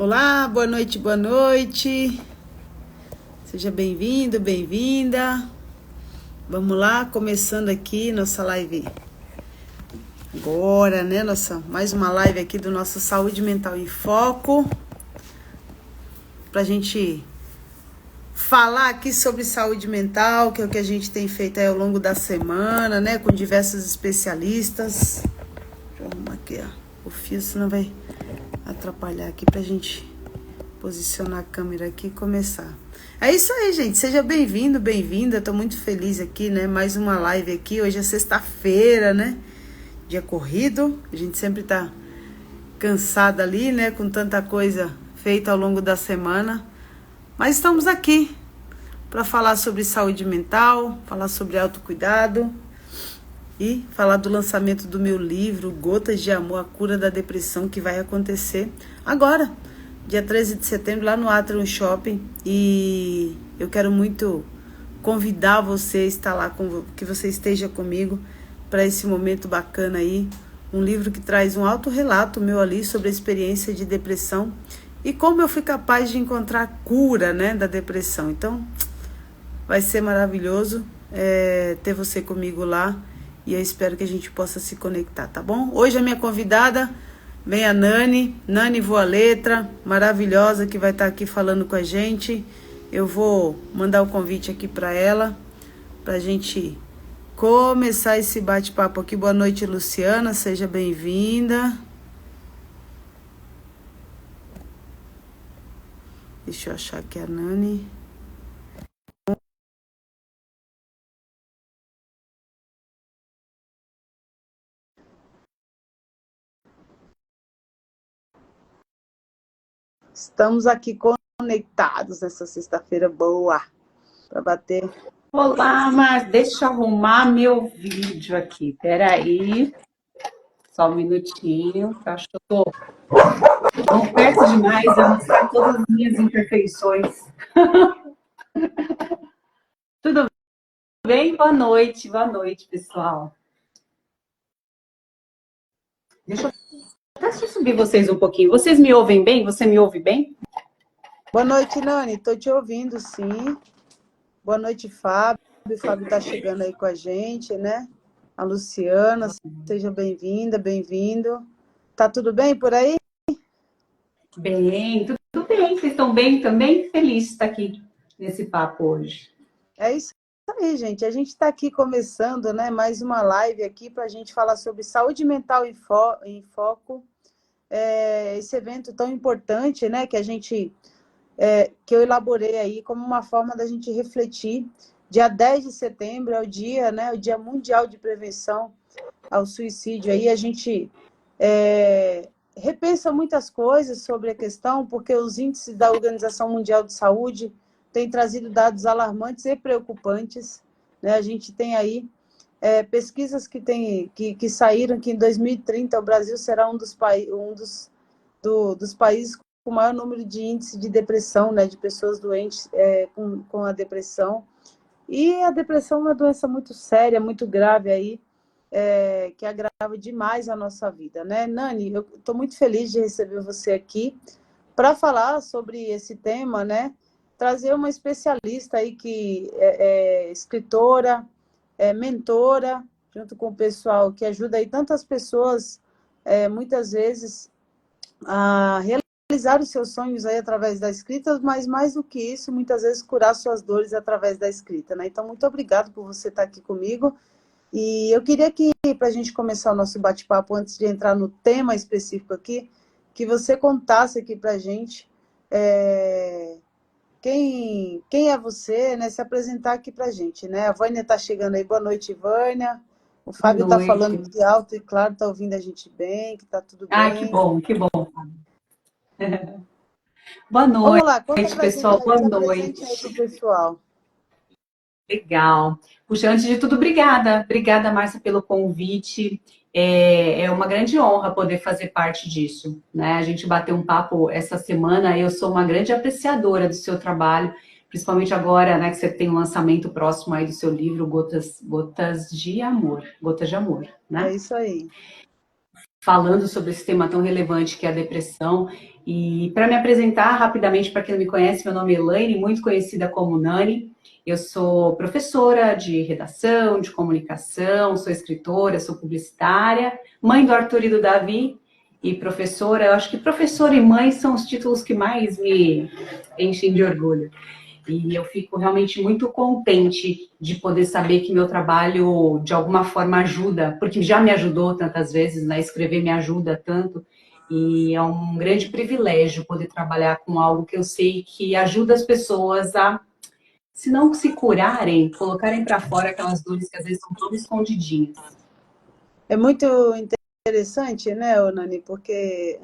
Olá, boa noite, boa noite. Seja bem-vindo, bem-vinda. Vamos lá, começando aqui nossa live agora, né? Mais uma live aqui do nosso Saúde Mental em Foco. Pra gente falar aqui sobre saúde mental, que é o que a gente tem feito aí ao longo da semana, né? Com diversos especialistas. Deixa eu arrumar aqui, ó, o fio, senão vai atrapalhar aqui pra gente posicionar a câmera aqui e começar. É isso aí, gente. Seja bem-vindo, bem-vinda. Tô muito feliz aqui, né? Mais uma live aqui. Hoje é sexta-feira, né? Dia corrido. A gente sempre tá cansada ali, né? Com tanta coisa feita ao longo da semana. Mas estamos aqui para falar sobre saúde mental, falar sobre autocuidado e falar do lançamento do meu livro Gotas de Amor, a Cura da Depressão, que vai acontecer agora, dia 13 de setembro, lá no Atrium Shopping. E eu quero muito convidar você a estar lá, que você esteja comigo para esse momento bacana aí. Um livro que traz um autorrelato meu ali sobre a experiência de depressão e como eu fui capaz de encontrar a cura, né, da depressão. Então, vai ser maravilhoso ter você comigo lá. E eu espero que a gente possa se conectar, tá bom? Hoje a minha convidada vem a Nani Voa Letra, maravilhosa, que vai estar aqui falando com a gente. Eu vou mandar o convite aqui para ela, para a gente começar esse bate-papo aqui. Boa noite, Luciana, seja bem-vinda. Deixa eu achar aqui a Nani. Estamos aqui conectados nessa sexta-feira boa para bater. Olá, mas deixa eu arrumar meu vídeo aqui. Peraí, só um minutinho, que eu acho que eu tô tão perto demais a mostrar todas as minhas imperfeições. Tudo bem? Boa noite, pessoal. Deixa eu até subir vocês um pouquinho. Vocês me ouvem bem? Você me ouve bem? Boa noite, Nani. Tô te ouvindo, sim. Boa noite, Fábio. O Fábio tá chegando aí com a gente, né? A Luciana, seja bem-vinda, bem-vindo. Tá tudo bem por aí? Bem, tudo bem. Vocês estão bem também? Feliz de estar aqui nesse papo hoje. É isso aí, gente. A gente está aqui começando, né? Mais uma live aqui para a gente falar sobre saúde mental em foco. Esse evento tão importante, né? Que eu elaborei aí como uma forma da gente refletir. Dia 10 de setembro é o dia, né? O Dia Mundial de Prevenção ao Suicídio. Aí a gente repensa muitas coisas sobre a questão, porque os índices da Organização Mundial de Saúde têm trazido dados alarmantes e preocupantes, né? A gente tem aí pesquisas que saíram que em 2030 o Brasil será um dos países com o maior número de índice de depressão, né? De pessoas doentes com a depressão. E a depressão é uma doença muito séria, muito grave aí, que agrava demais a nossa vida, né? Nani, eu estou muito feliz de receber você aqui para falar sobre esse tema, né? Trazer uma especialista aí que é escritora, mentora, junto com o pessoal que ajuda aí tantas pessoas, muitas vezes, a realizar os seus sonhos aí através da escrita, mas mais do que isso, muitas vezes curar suas dores através da escrita, né? Então, muito obrigado por você estar aqui comigo. E eu queria que, para a gente começar o nosso bate-papo, antes de entrar no tema específico aqui, que você contasse aqui para a gente quem é você, né? Se apresentar aqui para a gente, né? A Vânia está chegando aí. Boa noite, Vânia. O Boa Fábio está falando noite. que alto e claro, está ouvindo a gente bem, que está tudo Ah, que bem. bom, que bom. Boa Vamos lá, conta noite, para a gente pessoal. aí, Boa se apresente aí noite. para o pessoal. Legal. Puxa, antes de tudo, obrigada. Obrigada, Márcia, pelo convite. É uma grande honra poder fazer parte disso, né? A gente bateu um papo essa semana. Eu sou uma grande apreciadora do seu trabalho, principalmente agora, né, que você tem um lançamento próximo aí do seu livro, Gotas de Amor, Gotas de Amor, É né? isso aí. falando sobre esse tema tão relevante que é a depressão. E para me apresentar rapidamente, para quem não me conhece, meu nome é Elaine, muito conhecida como Nani. Eu sou professora de redação, de comunicação, sou escritora, sou publicitária, mãe do Arthur e do Davi, e professora. Eu acho que professora e mãe são os títulos que mais me enchem de orgulho. E eu fico realmente muito contente de poder saber que meu trabalho, de alguma forma, ajuda, porque já me ajudou tantas vezes, né? Escrever me ajuda tanto. E é um grande privilégio poder trabalhar com algo que eu sei que ajuda as pessoas a, se não se curarem, colocarem para fora aquelas dores que às vezes estão tão escondidinhas. É muito interessante, né, Nani, porque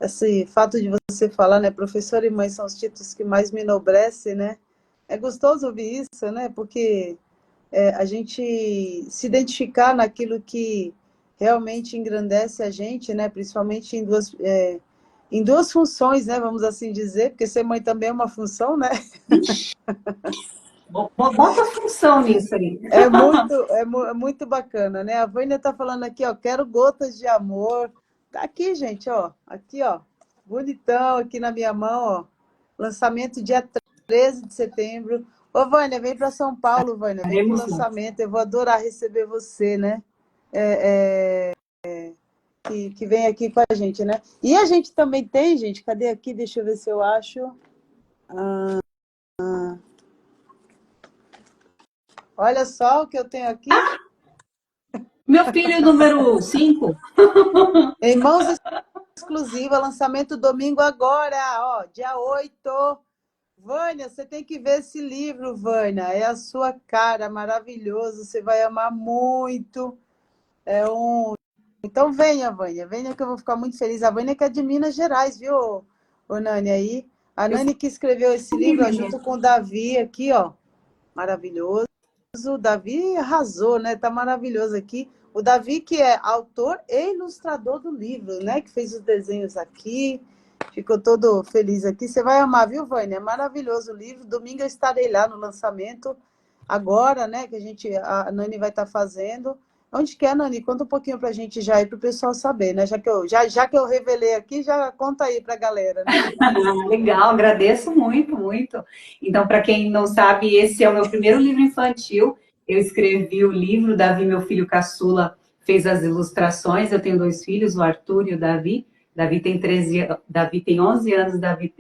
esse fato de você falar, né, professora e mãe são os títulos que mais me enobrecem, né? É gostoso ouvir isso, né? Porque a gente se identificar naquilo que realmente engrandece a gente, né? Principalmente em duas funções, né? Vamos assim dizer, porque ser mãe também é uma função, né? Bota a função nisso aí. É muito bacana, né? A Vânia está falando aqui, ó, quero gotas de amor. Tá aqui, gente, ó. Aqui, ó. Bonitão aqui na minha mão, ó. Lançamento dia 13 de setembro. Ô, Vânia, vem para São Paulo, Vânia. Vem para o Estaremos lá. lançamento. Eu vou adorar receber você, né? Que vem aqui com a gente, né? E a gente também tem, gente, cadê aqui? Deixa eu ver se eu acho. Olha só o que eu tenho aqui. Meu filho número 5. Em mãos exclusiva, lançamento domingo agora, ó, dia 8. Vânia, você tem que ver esse livro, Vânia. É a sua cara, maravilhoso. Você vai amar muito. Então venha, Vânia. Venha que eu vou ficar muito feliz. A Vânia que é de Minas Gerais, viu, ô Nani aí? A Eu Nani que escreveu esse fui, livro, ó, menina. junto com o Davi aqui, ó. Maravilhoso. O Davi arrasou, né? Tá maravilhoso aqui. O Davi, que é autor e ilustrador do livro, né? Que fez os desenhos aqui. Ficou todo feliz aqui. Você vai amar, viu, Vânia? É maravilhoso o livro. Domingo eu estarei lá no lançamento. Agora, né? Que a Nani vai estar fazendo. Onde que é, Nani? Conta um pouquinho pra gente já aí, pro pessoal saber, né? Já que eu revelei aqui, já conta aí pra galera, né? Ah, legal, agradeço muito, muito. Então, para quem não sabe, esse é o meu primeiro livro infantil. Eu escrevi o livro, Davi, meu filho caçula, fez as ilustrações. Eu tenho dois filhos, o Arthur e o Davi. Davi tem 13, Davi tem 11 anos, Davi.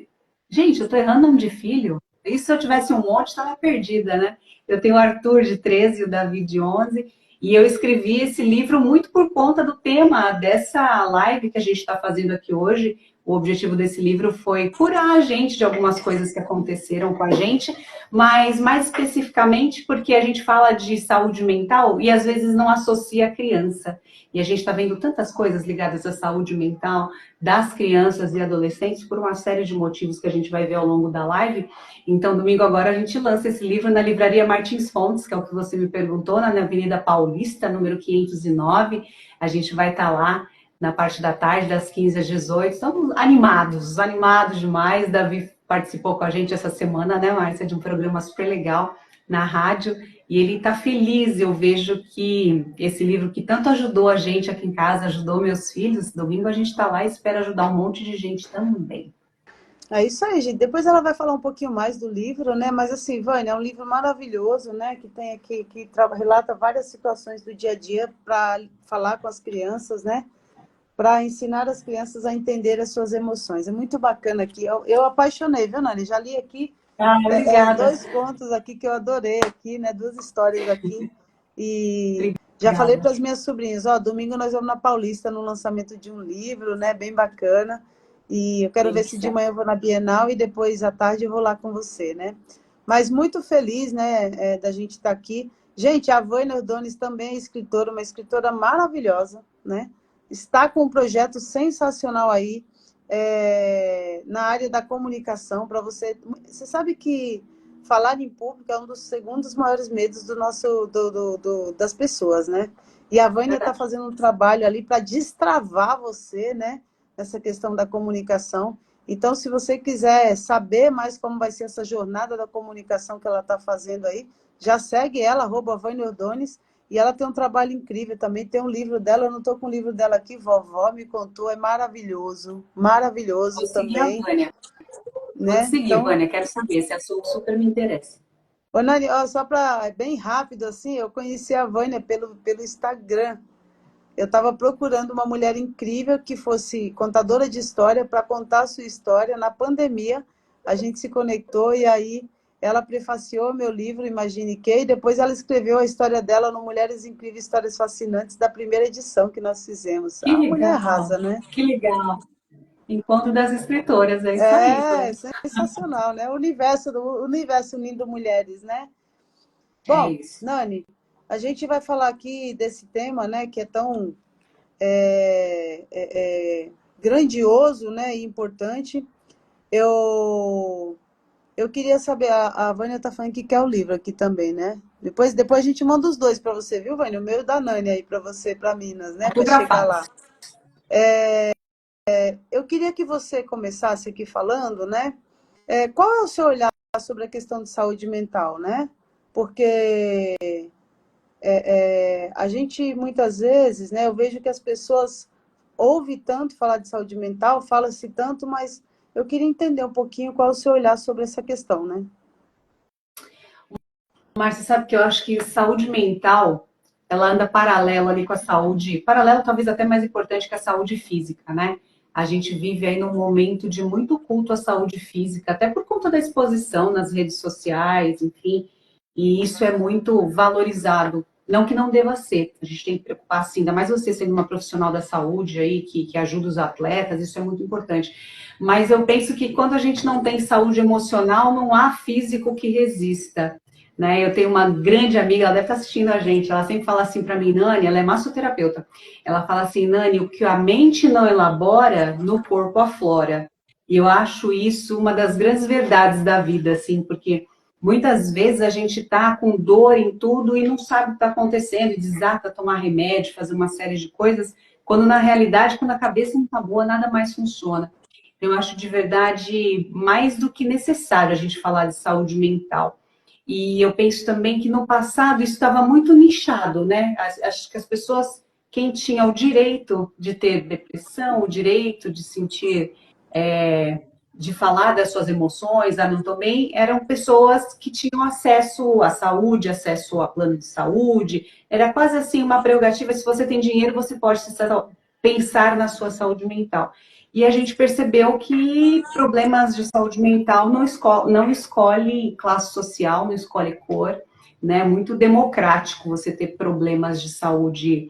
Gente, eu tô errando nome de filho. E se eu tivesse um monte, estava perdida, né? Eu tenho o Arthur de 13 e o Davi de 11. E eu escrevi esse livro muito por conta do tema dessa live que a gente está fazendo aqui hoje. O objetivo desse livro foi curar a gente de algumas coisas que aconteceram com a gente, mas mais especificamente porque a gente fala de saúde mental e às vezes não associa a criança. E a gente está vendo tantas coisas ligadas à saúde mental das crianças e adolescentes por uma série de motivos que a gente vai ver ao longo da live. Então, domingo agora a gente lança esse livro na livraria Martins Fontes, que é o que você me perguntou, na Avenida Paulista, número 509. A gente vai estar lá na parte da tarde, das 15 às 18. Estamos animados, animados demais. Davi participou com a gente essa semana, né, Márcia, de um programa super legal na rádio. E ele está feliz. Eu vejo que esse livro que tanto ajudou a gente aqui em casa, ajudou meus filhos, domingo a gente está lá e espera ajudar um monte de gente também. É isso aí, gente. Depois ela vai falar um pouquinho mais do livro, né? Mas assim, Vânia, é um livro maravilhoso, né? Que tem aqui, relata várias situações do dia a dia para falar com as crianças, né? Para ensinar as crianças a entender as suas emoções. É muito bacana aqui. Eu apaixonei, viu, Nani? Já li aqui Ah, obrigada. dois contos aqui que eu adorei aqui, né? Duas histórias aqui. E já falei Obrigada. para as minhas sobrinhas, ó, domingo nós vamos na Paulista no lançamento de um livro, né? Bem bacana. E eu quero ver se de Delícia. manhã eu vou na Bienal e depois à tarde eu vou lá com você, né? Mas muito feliz, né, da gente estar aqui. Gente, a Vânia Ordones também é escritora, uma escritora maravilhosa, né? Está com um projeto sensacional aí na área da comunicação para você. Você sabe que falar em público é um dos segundos maiores medos do nosso das pessoas, né? E a Vânia está Verdade. fazendo um trabalho ali para destravar você, né? Essa questão da comunicação. Então, se você quiser saber mais como vai ser essa jornada da comunicação que ela está fazendo aí, já segue ela, @Vânia Ordones, E ela tem um trabalho incrível também, tem um livro dela, eu não estou com o livro dela aqui, Vovó Me Contou, é maravilhoso, Vou maravilhoso seguir a também, Vânia. Vou te né? seguir, Então, Vânia. Quero saber. Esse assunto super me interessa. ô Nani, ó, só para bem rápido assim, eu conheci a Vânia pelo Instagram. Eu estava procurando uma mulher incrível que fosse contadora de história para contar a sua história. Na pandemia, a gente se conectou e aí ela prefaciou meu livro Imagine Que, e depois ela escreveu a história dela no Mulheres Incríveis, Histórias Fascinantes, da primeira edição que nós fizemos. Que A mulher legal. arrasa, né? Que legal. Encontro das escritoras. É isso aí, É Vânia. sensacional, né? O universo unindo mulheres, né? É Bom, isso. Nani, a gente vai falar aqui desse tema, né, que é tão grandioso, né, e importante. Eu, eu queria saber, a Vânia está falando que quer o livro aqui também, né? Depois a gente manda os dois para você, viu, Vânia? O meu e o da Nani aí para você, para Minas, né? Para chegar Autografado. lá. Eu queria que você começasse aqui falando, né? Qual é o seu olhar sobre a questão de saúde mental, né? Porque a gente muitas vezes, né? Eu vejo que as pessoas ouvem tanto falar de saúde mental, fala-se tanto, mas eu queria entender um pouquinho qual é o seu olhar sobre essa questão, né? Márcia, sabe que eu acho que saúde mental, ela anda paralelo ali com a saúde, paralelo talvez até mais importante que a saúde física, né? A gente vive aí num momento de muito culto à saúde física, até por conta da exposição nas redes sociais, enfim, e isso é muito valorizado. Não que não deva ser, a gente tem que preocupar sim, ainda mais você sendo uma profissional da saúde aí, que ajuda os atletas, isso é muito importante. Mas eu penso que quando a gente não tem saúde emocional, não há físico que resista, né? Eu tenho uma grande amiga, ela deve estar assistindo a gente, ela sempre fala assim para mim, Nani, ela é massoterapeuta, ela fala assim, Nani, o que a mente não elabora, no corpo aflora. E eu acho isso uma das grandes verdades da vida, assim, porque muitas vezes a gente tá com dor em tudo e não sabe o que está acontecendo, e desata tomar remédio, fazer uma série de coisas, quando na realidade, quando a cabeça não tá boa, nada mais funciona. Eu acho de verdade mais do que necessário a gente falar de saúde mental. E eu penso também que no passado isso estava muito nichado, né? Acho que as pessoas, quem tinha o direito de ter depressão, o direito de sentir, de falar das suas emoções, não também, eram pessoas que tinham acesso à saúde, acesso a plano de saúde. Era quase assim uma prerrogativa, se você tem dinheiro, você pode pensar na sua saúde mental. E a gente percebeu que problemas de saúde mental não escolhe classe social, não escolhe cor, né? É muito democrático você ter problemas de saúde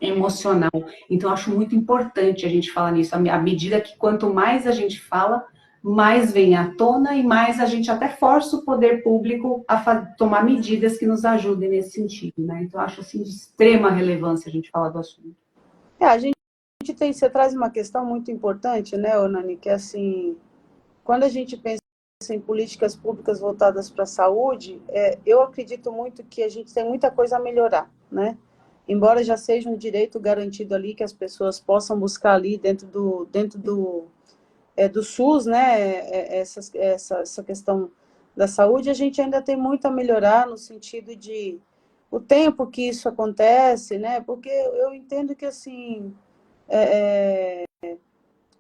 emocional. Então, acho muito importante a gente falar nisso. À medida que quanto mais a gente fala, mais vem à tona e mais a gente até força o poder público a tomar medidas que nos ajudem nesse sentido, né? Então, acho assim de extrema relevância a gente falar do assunto. A gente tem, você traz uma questão muito importante, né, Nani, que é assim, quando a gente pensa em políticas públicas voltadas para a saúde, eu acredito muito que a gente tem muita coisa a melhorar, né? Embora já seja um direito garantido ali que as pessoas possam buscar ali dentro do SUS, né, essa questão da saúde, a gente ainda tem muito a melhorar no sentido de o tempo que isso acontece, né? Porque eu entendo que assim,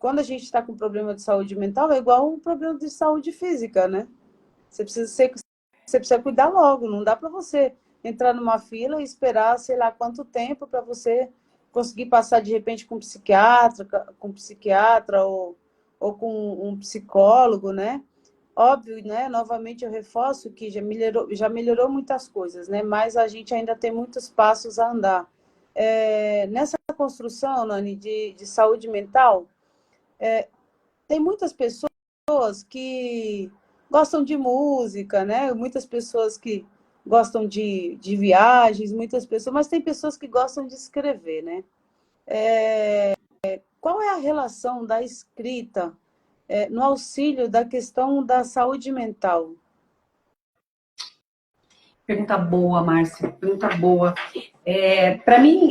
quando a gente está com problema de saúde mental, é igual um problema de saúde física, né? Você precisa cuidar logo, não dá para você entrar numa fila e esperar, sei lá, quanto tempo para você conseguir passar de repente com um psiquiatra ou com um psicólogo, né? Óbvio, né? Novamente eu reforço que já melhorou muitas coisas, né? Mas a gente ainda tem muitos passos a andar. Nessa construção, Nani, de saúde mental, tem muitas pessoas que gostam de música, né? Muitas pessoas que gostam de viagens, muitas pessoas, mas tem pessoas que gostam de escrever, né? Qual é a relação da escrita no auxílio da questão da saúde mental? Pergunta boa, Márcia, pergunta boa. Para mim,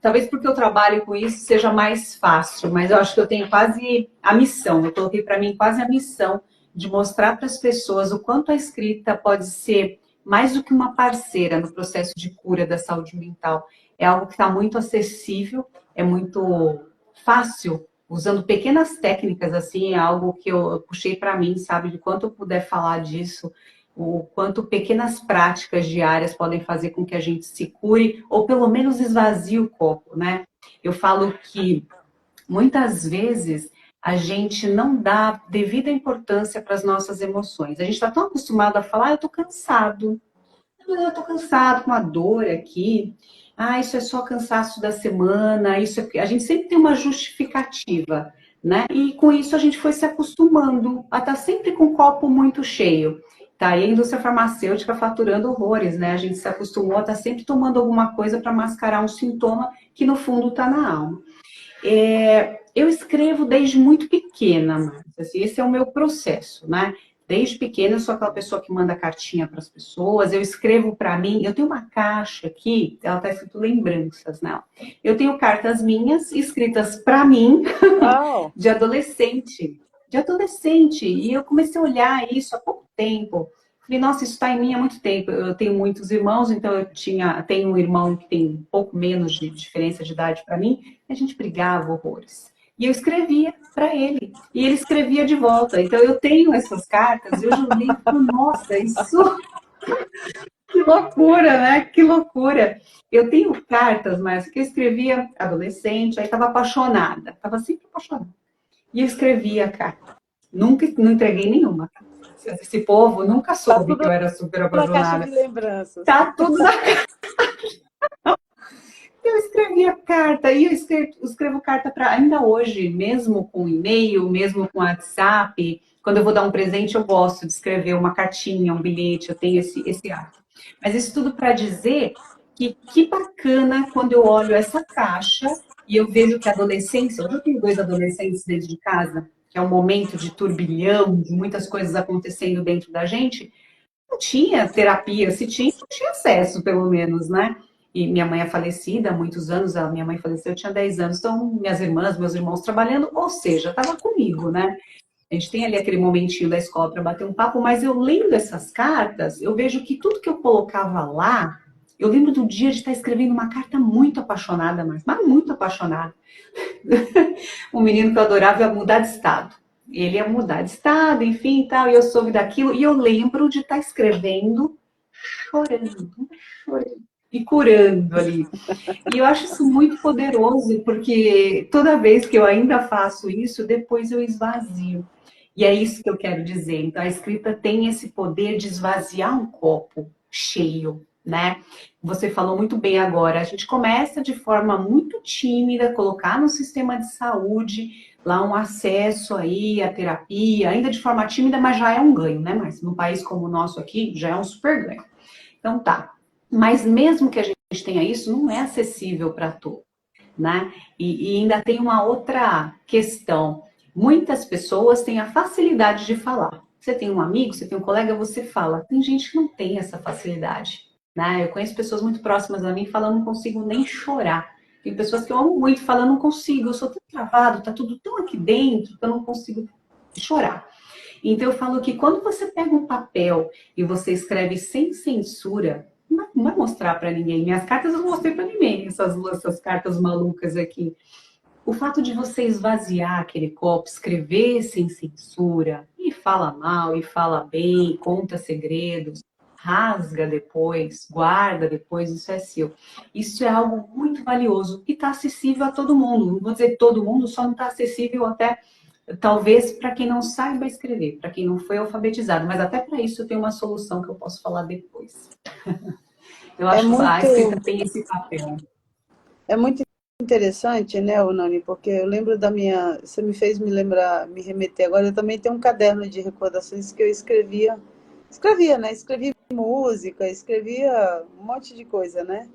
talvez porque eu trabalho com isso seja mais fácil, mas eu acho que eu tenho quase a missão, eu coloquei para mim quase a missão de mostrar para as pessoas o quanto a escrita pode ser mais do que uma parceira no processo de cura da saúde mental. É algo que está muito acessível, é muito fácil, usando pequenas técnicas, assim, é algo que eu puxei para mim, sabe? De quanto eu puder falar disso, o quanto pequenas práticas diárias podem fazer com que a gente se cure, ou pelo menos esvazie o copo, né? Eu falo que muitas vezes a gente não dá devida importância para as nossas emoções. A gente está tão acostumado a falar, eu estou cansado. Eu estou cansado, com uma dor aqui. Ah, isso é só cansaço da semana. Isso é... A gente sempre tem uma justificativa, né? E com isso a gente foi se acostumando a estar sempre com o copo muito cheio. Tá aí a indústria farmacêutica faturando horrores, né? A gente se acostumou a estar sempre tomando alguma coisa para mascarar um sintoma que no fundo está na alma. Eu escrevo desde muito pequena, mas assim, esse é o meu processo, né? Desde pequena eu sou aquela pessoa que manda cartinha para as pessoas, eu escrevo para mim, eu tenho uma caixa aqui, ela está escrito lembranças, né? Eu tenho cartas minhas escritas para mim Uau! de adolescente, e eu comecei a olhar isso há pouco tempo. Falei, nossa, isso está em mim há muito tempo. Eu tenho muitos irmãos, então tenho um irmão que tem um pouco menos de diferença de idade para mim, e a gente brigava horrores. E eu escrevia para ele, e ele escrevia de volta. Então eu tenho essas cartas, e hoje eu leio e falo, nossa, isso que loucura, né? Que loucura. Eu tenho cartas, mas que eu escrevia adolescente, aí estava apaixonada, estava sempre apaixonada. E eu escrevia a carta. Nunca não entreguei nenhuma. Esse povo nunca Tá soube que tudo eu era super na caixa de apaixonada. lembranças. Tá tudo na... Eu escrevia carta, e escrevo carta para ainda hoje, mesmo com e-mail, mesmo com WhatsApp. Quando eu vou dar um presente, eu gosto de escrever uma cartinha, um bilhete, eu tenho esse hábito. Mas isso tudo para dizer que bacana quando eu olho essa caixa e eu vejo que a adolescência, hoje eu tenho dois adolescentes dentro de casa, que é um momento de turbilhão, de muitas coisas acontecendo dentro da gente, não tinha terapia, se tinha, não tinha acesso, pelo menos, né? E minha mãe é falecida há muitos anos, a minha mãe faleceu, eu tinha 10 anos, então minhas irmãs, meus irmãos trabalhando, ou seja, estava comigo, né? A gente tem ali aquele momentinho da escola para bater um papo, mas eu lendo essas cartas, eu vejo que tudo que eu colocava lá, eu lembro do dia de estar escrevendo uma carta muito apaixonada, mas muito apaixonada. Um menino que eu adorava ia mudar de estado. Ele ia mudar de estado, enfim, tal, e eu soube daquilo, e eu lembro de estar escrevendo, chorando, chorando e curando ali. E eu acho isso muito poderoso, porque toda vez que eu ainda faço isso, depois eu esvazio. E é isso que eu quero dizer. Então, a escrita tem esse poder de esvaziar um copo cheio, né? Você falou muito bem agora. A gente começa de forma muito tímida, colocar no sistema de saúde lá um acesso aí à terapia, ainda de forma tímida, mas já é um ganho, né? Mas num país como o nosso aqui, já é um super ganho. Então, tá. Mas mesmo que a gente tenha isso, não é acessível para todos, né? E ainda tem uma outra questão. Muitas pessoas têm a facilidade de falar. Você tem um amigo, você tem um colega, você fala. Tem gente que não tem essa facilidade, né? Eu conheço pessoas muito próximas a mim falando, não consigo nem chorar. Tem pessoas que eu amo muito falando, não consigo, eu sou tão travado, tá tudo tão aqui dentro que eu não consigo chorar. Então eu falo que quando você pega um papel e você escreve sem censura, não vai mostrar para ninguém. Minhas cartas eu não mostrei para ninguém, essas cartas malucas aqui. O fato de você esvaziar aquele copo, escrever sem censura, e fala mal, e fala bem, conta segredos, rasga depois, guarda depois, isso é seu. Isso é algo muito valioso e está acessível a todo mundo. Não vou dizer todo mundo, só não está acessível até, talvez, para quem não saiba escrever, para quem não foi alfabetizado. Mas até para isso eu tenho uma solução que eu posso falar depois. Eu É acho que a muito, escrita tem esse papel. é muito interessante, né, Nani? Porque eu lembro da minha. Você me fez me lembrar, me remeter agora. Eu também tenho um caderno de recordações que eu escrevia, né? Escrevia música, escrevia um monte de coisa, né?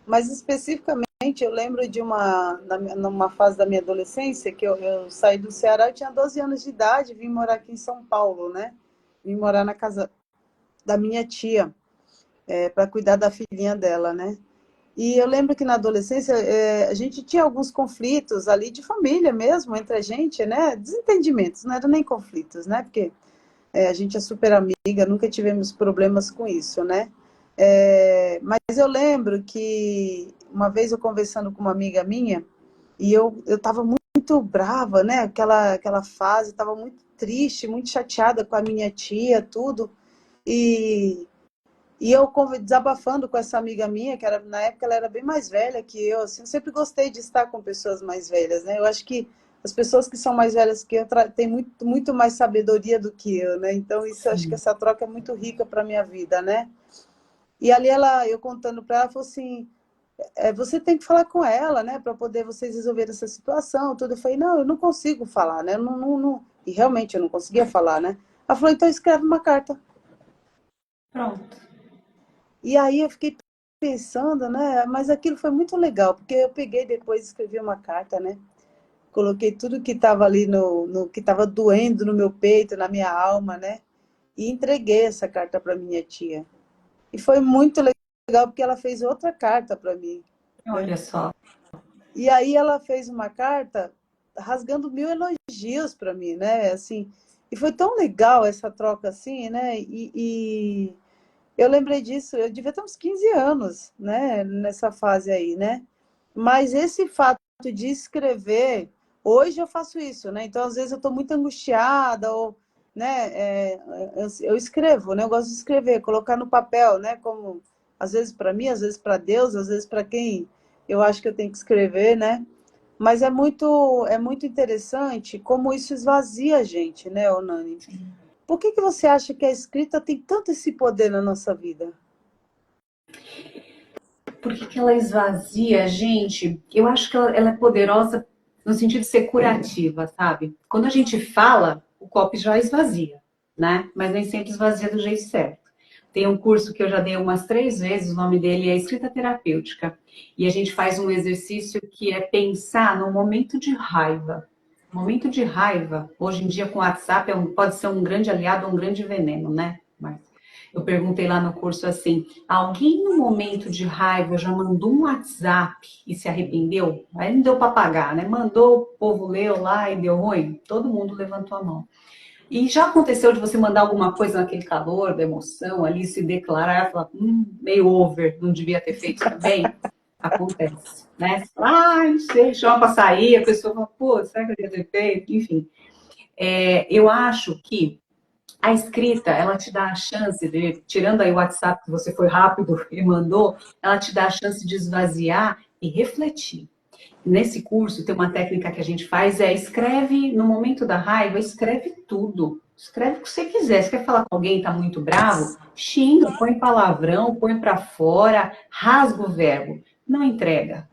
Mas especificamente eu lembro de numa fase da minha adolescência, que eu saí do Ceará, eu tinha 12 anos de idade, vim morar aqui em São Paulo, né? Vim morar na casa da minha tia, para cuidar da filhinha dela, né? E eu lembro que na adolescência a gente tinha alguns conflitos ali de família mesmo, entre a gente, né? Desentendimentos, não eram nem conflitos, né? Porque a gente é super amiga, nunca tivemos problemas com isso, né? Mas eu lembro que uma vez eu conversando com uma amiga minha, e eu estava muito brava, né? Aquela fase, estava muito triste, muito chateada com a minha tia, tudo. E, e eu desabafando com essa amiga minha, que era, na época ela era bem mais velha que eu, assim, eu sempre gostei de estar com pessoas mais velhas, né? Eu acho que as pessoas que são mais velhas que eu têm muito mais sabedoria do que eu, né? Então, isso, acho que Sim. essa troca é muito rica para minha vida, né? E ali eu contando para ela, falou assim, você tem que falar com ela, né, para poder vocês resolverem essa situação, tudo. Eu falei, não, eu não consigo falar, né, e realmente eu não conseguia falar, né. Ela falou, então escreve uma carta. Pronto. E aí eu fiquei pensando, né, mas aquilo foi muito legal, porque eu peguei depois e escrevi uma carta, né, coloquei tudo que estava ali no que estava doendo no meu peito, na minha alma, né, e entreguei essa carta para minha tia. E foi muito legal, porque ela fez outra carta para mim, né. Olha só. E aí ela fez uma carta rasgando mil elogios para mim, né? Assim, e foi tão legal essa troca assim, né? E eu lembrei disso, eu devia ter uns 15 anos, né? Nessa fase aí, né? Mas esse fato de escrever, hoje eu faço isso, né? Então, às vezes eu estou muito angustiada, ou, né? Eu escrevo, né? Eu gosto de escrever, colocar no papel, né? Como, às vezes para mim, às vezes para Deus, às vezes para quem eu acho que eu tenho que escrever, né? Mas é muito interessante como isso esvazia a gente, né, Onani? Por que você acha que a escrita tem tanto esse poder na nossa vida? Por que que ela esvazia, gente? Eu acho que ela é poderosa no sentido de ser curativa, sabe? Quando a gente fala, o copo já esvazia, né? Mas nem sempre esvazia do jeito certo. Tem um curso que eu já dei umas 3 vezes, o nome dele é Escrita Terapêutica. E a gente faz um exercício que é pensar no momento de raiva. Momento de raiva, hoje em dia com o WhatsApp, pode ser um grande aliado ou um grande veneno, né? Mas eu perguntei lá no curso assim: alguém no momento de raiva já mandou um WhatsApp e se arrependeu? Aí não deu para pagar, né? Mandou, o povo leu lá e deu ruim. Todo mundo levantou a mão. E já aconteceu de você mandar alguma coisa naquele calor da emoção ali, se declarar, falar, meio over, não devia ter feito também? Acontece, né? Você fala, não sei, chama para sair, a pessoa fala, pô, será que eu devia ter feito? Enfim, eu acho que a escrita, ela te dá a chance de, tirando aí o WhatsApp que você foi rápido e mandou, ela te dá a chance de esvaziar e refletir. Nesse curso, tem uma técnica que a gente faz, escreve, no momento da raiva, escreve tudo. Escreve o que você quiser. Se quer falar com alguém e tá muito bravo, xinga, põe palavrão, põe para fora, rasga o verbo. Não entrega.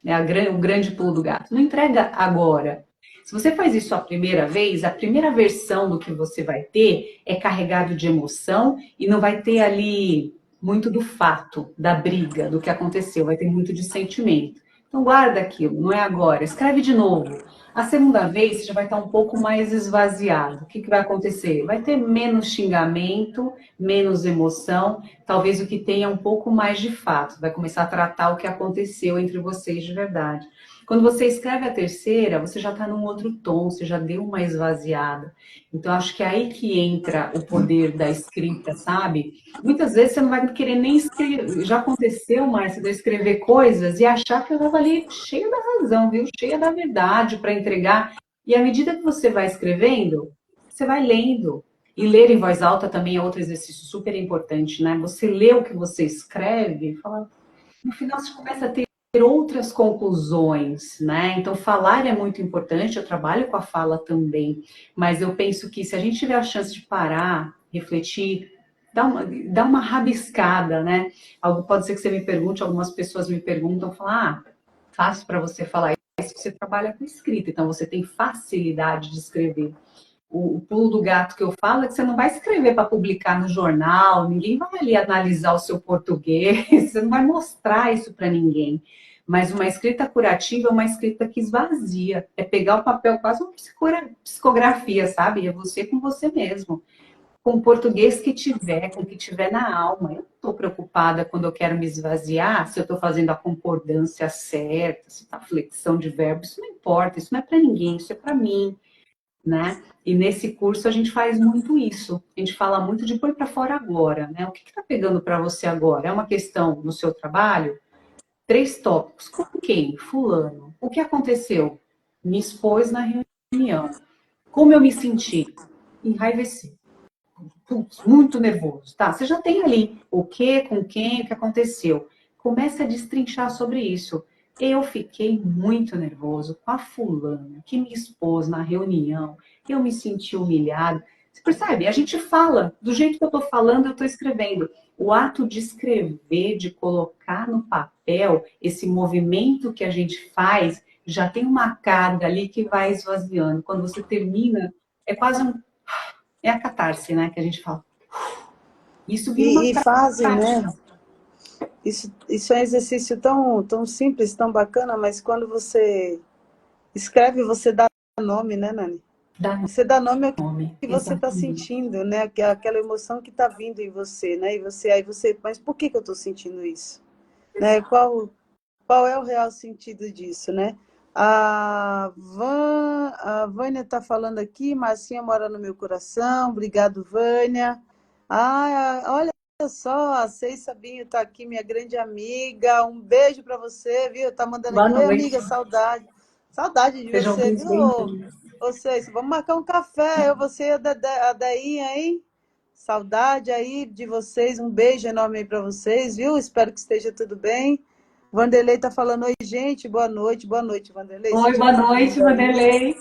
O grande pulo do gato. Não entrega agora. Se você faz isso a primeira vez, a primeira versão do que você vai ter é carregado de emoção e não vai ter ali muito do fato, da briga, do que aconteceu, vai ter muito de sentimento. Então guarda aquilo, não é agora. Escreve de novo. A segunda vez você já vai estar um pouco mais esvaziado. O que, que vai acontecer? Vai ter menos xingamento, menos emoção, talvez o que tenha um pouco mais de fato. Vai começar a tratar o que aconteceu entre vocês de verdade. Quando você escreve a terceira, você já está num outro tom, você já deu uma esvaziada. Então, acho que é aí que entra o poder da escrita, sabe? Muitas vezes você não vai querer nem escrever. Já aconteceu, Márcia, de eu escrever coisas e achar que eu estava ali cheia da razão, viu? Cheia da verdade para entregar. E à medida que você vai escrevendo, você vai lendo. E ler em voz alta também é outro exercício super importante, né? Você lê o que você escreve, fala, no final você começa a ter outras conclusões, né? Então, falar é muito importante, eu trabalho com a fala também, mas eu penso que se a gente tiver a chance de parar, refletir, dá uma rabiscada, né? Algo pode ser que você me pergunte, algumas pessoas me perguntam, falar, fácil para você falar isso, você trabalha com escrita, então você tem facilidade de escrever. O pulo do gato que eu falo é que você não vai escrever para publicar no jornal, ninguém vai ali analisar o seu português, você não vai mostrar isso para ninguém. Mas uma escrita curativa é uma escrita que esvazia, é pegar o papel quase uma psicografia, sabe? É você com você mesmo, com o português que tiver, com o que tiver na alma. Eu não estou preocupada quando eu quero me esvaziar, se eu estou fazendo a concordância certa, se está flexão de verbo, isso não importa, isso não é para ninguém, isso é para mim. né? E nesse curso a gente faz muito isso. A gente fala muito de pôr para fora agora, né? O que está pegando para você agora? É uma questão no seu trabalho? 3 tópicos. Com quem? Fulano. O que aconteceu? Me expôs na reunião. Como eu me senti? Enraivecido. Putz, muito nervoso. Tá, você já tem ali o que, com quem, o que aconteceu. Comece a destrinchar sobre isso. Eu fiquei muito nervoso com a fulana que me expôs na reunião. Eu me senti humilhado. Você percebe? A gente fala, do jeito que eu estou falando, eu estou escrevendo. O ato de escrever, de colocar no papel, esse movimento que a gente faz, já tem uma carga ali que vai esvaziando. Quando você termina, é quase um. É a catarse, né, que a gente fala. Isso vira uma E fazem, né? prática. Isso é um exercício tão simples, tão bacana, mas quando você escreve, você dá nome, né, Nani? Dá Você dá nome ao nome, que você está exatamente. sentindo, né? Aquela emoção que está vindo em você, né? Aí você, mas por que eu estou sentindo isso? Né? Qual é o real sentido disso, né? A Vânia está falando aqui, Marcinha mora no meu coração, obrigado, Vânia. Ah, olha só, a Sei Sabinho está aqui, minha grande amiga, um beijo para você, viu? Tá mandando Boa aqui, oi noite. amiga, saudade de Sejam você, viu? bem-vindos. Vocês, vamos marcar um café, eu, você e a Dainha, hein? Saudade aí de vocês, um beijo enorme aí para vocês, viu? Espero que esteja tudo bem. Vanderlei tá falando, oi gente, boa noite, Vanderlei, Oi, seja boa noite, bem-vindo aí. Vanderlei.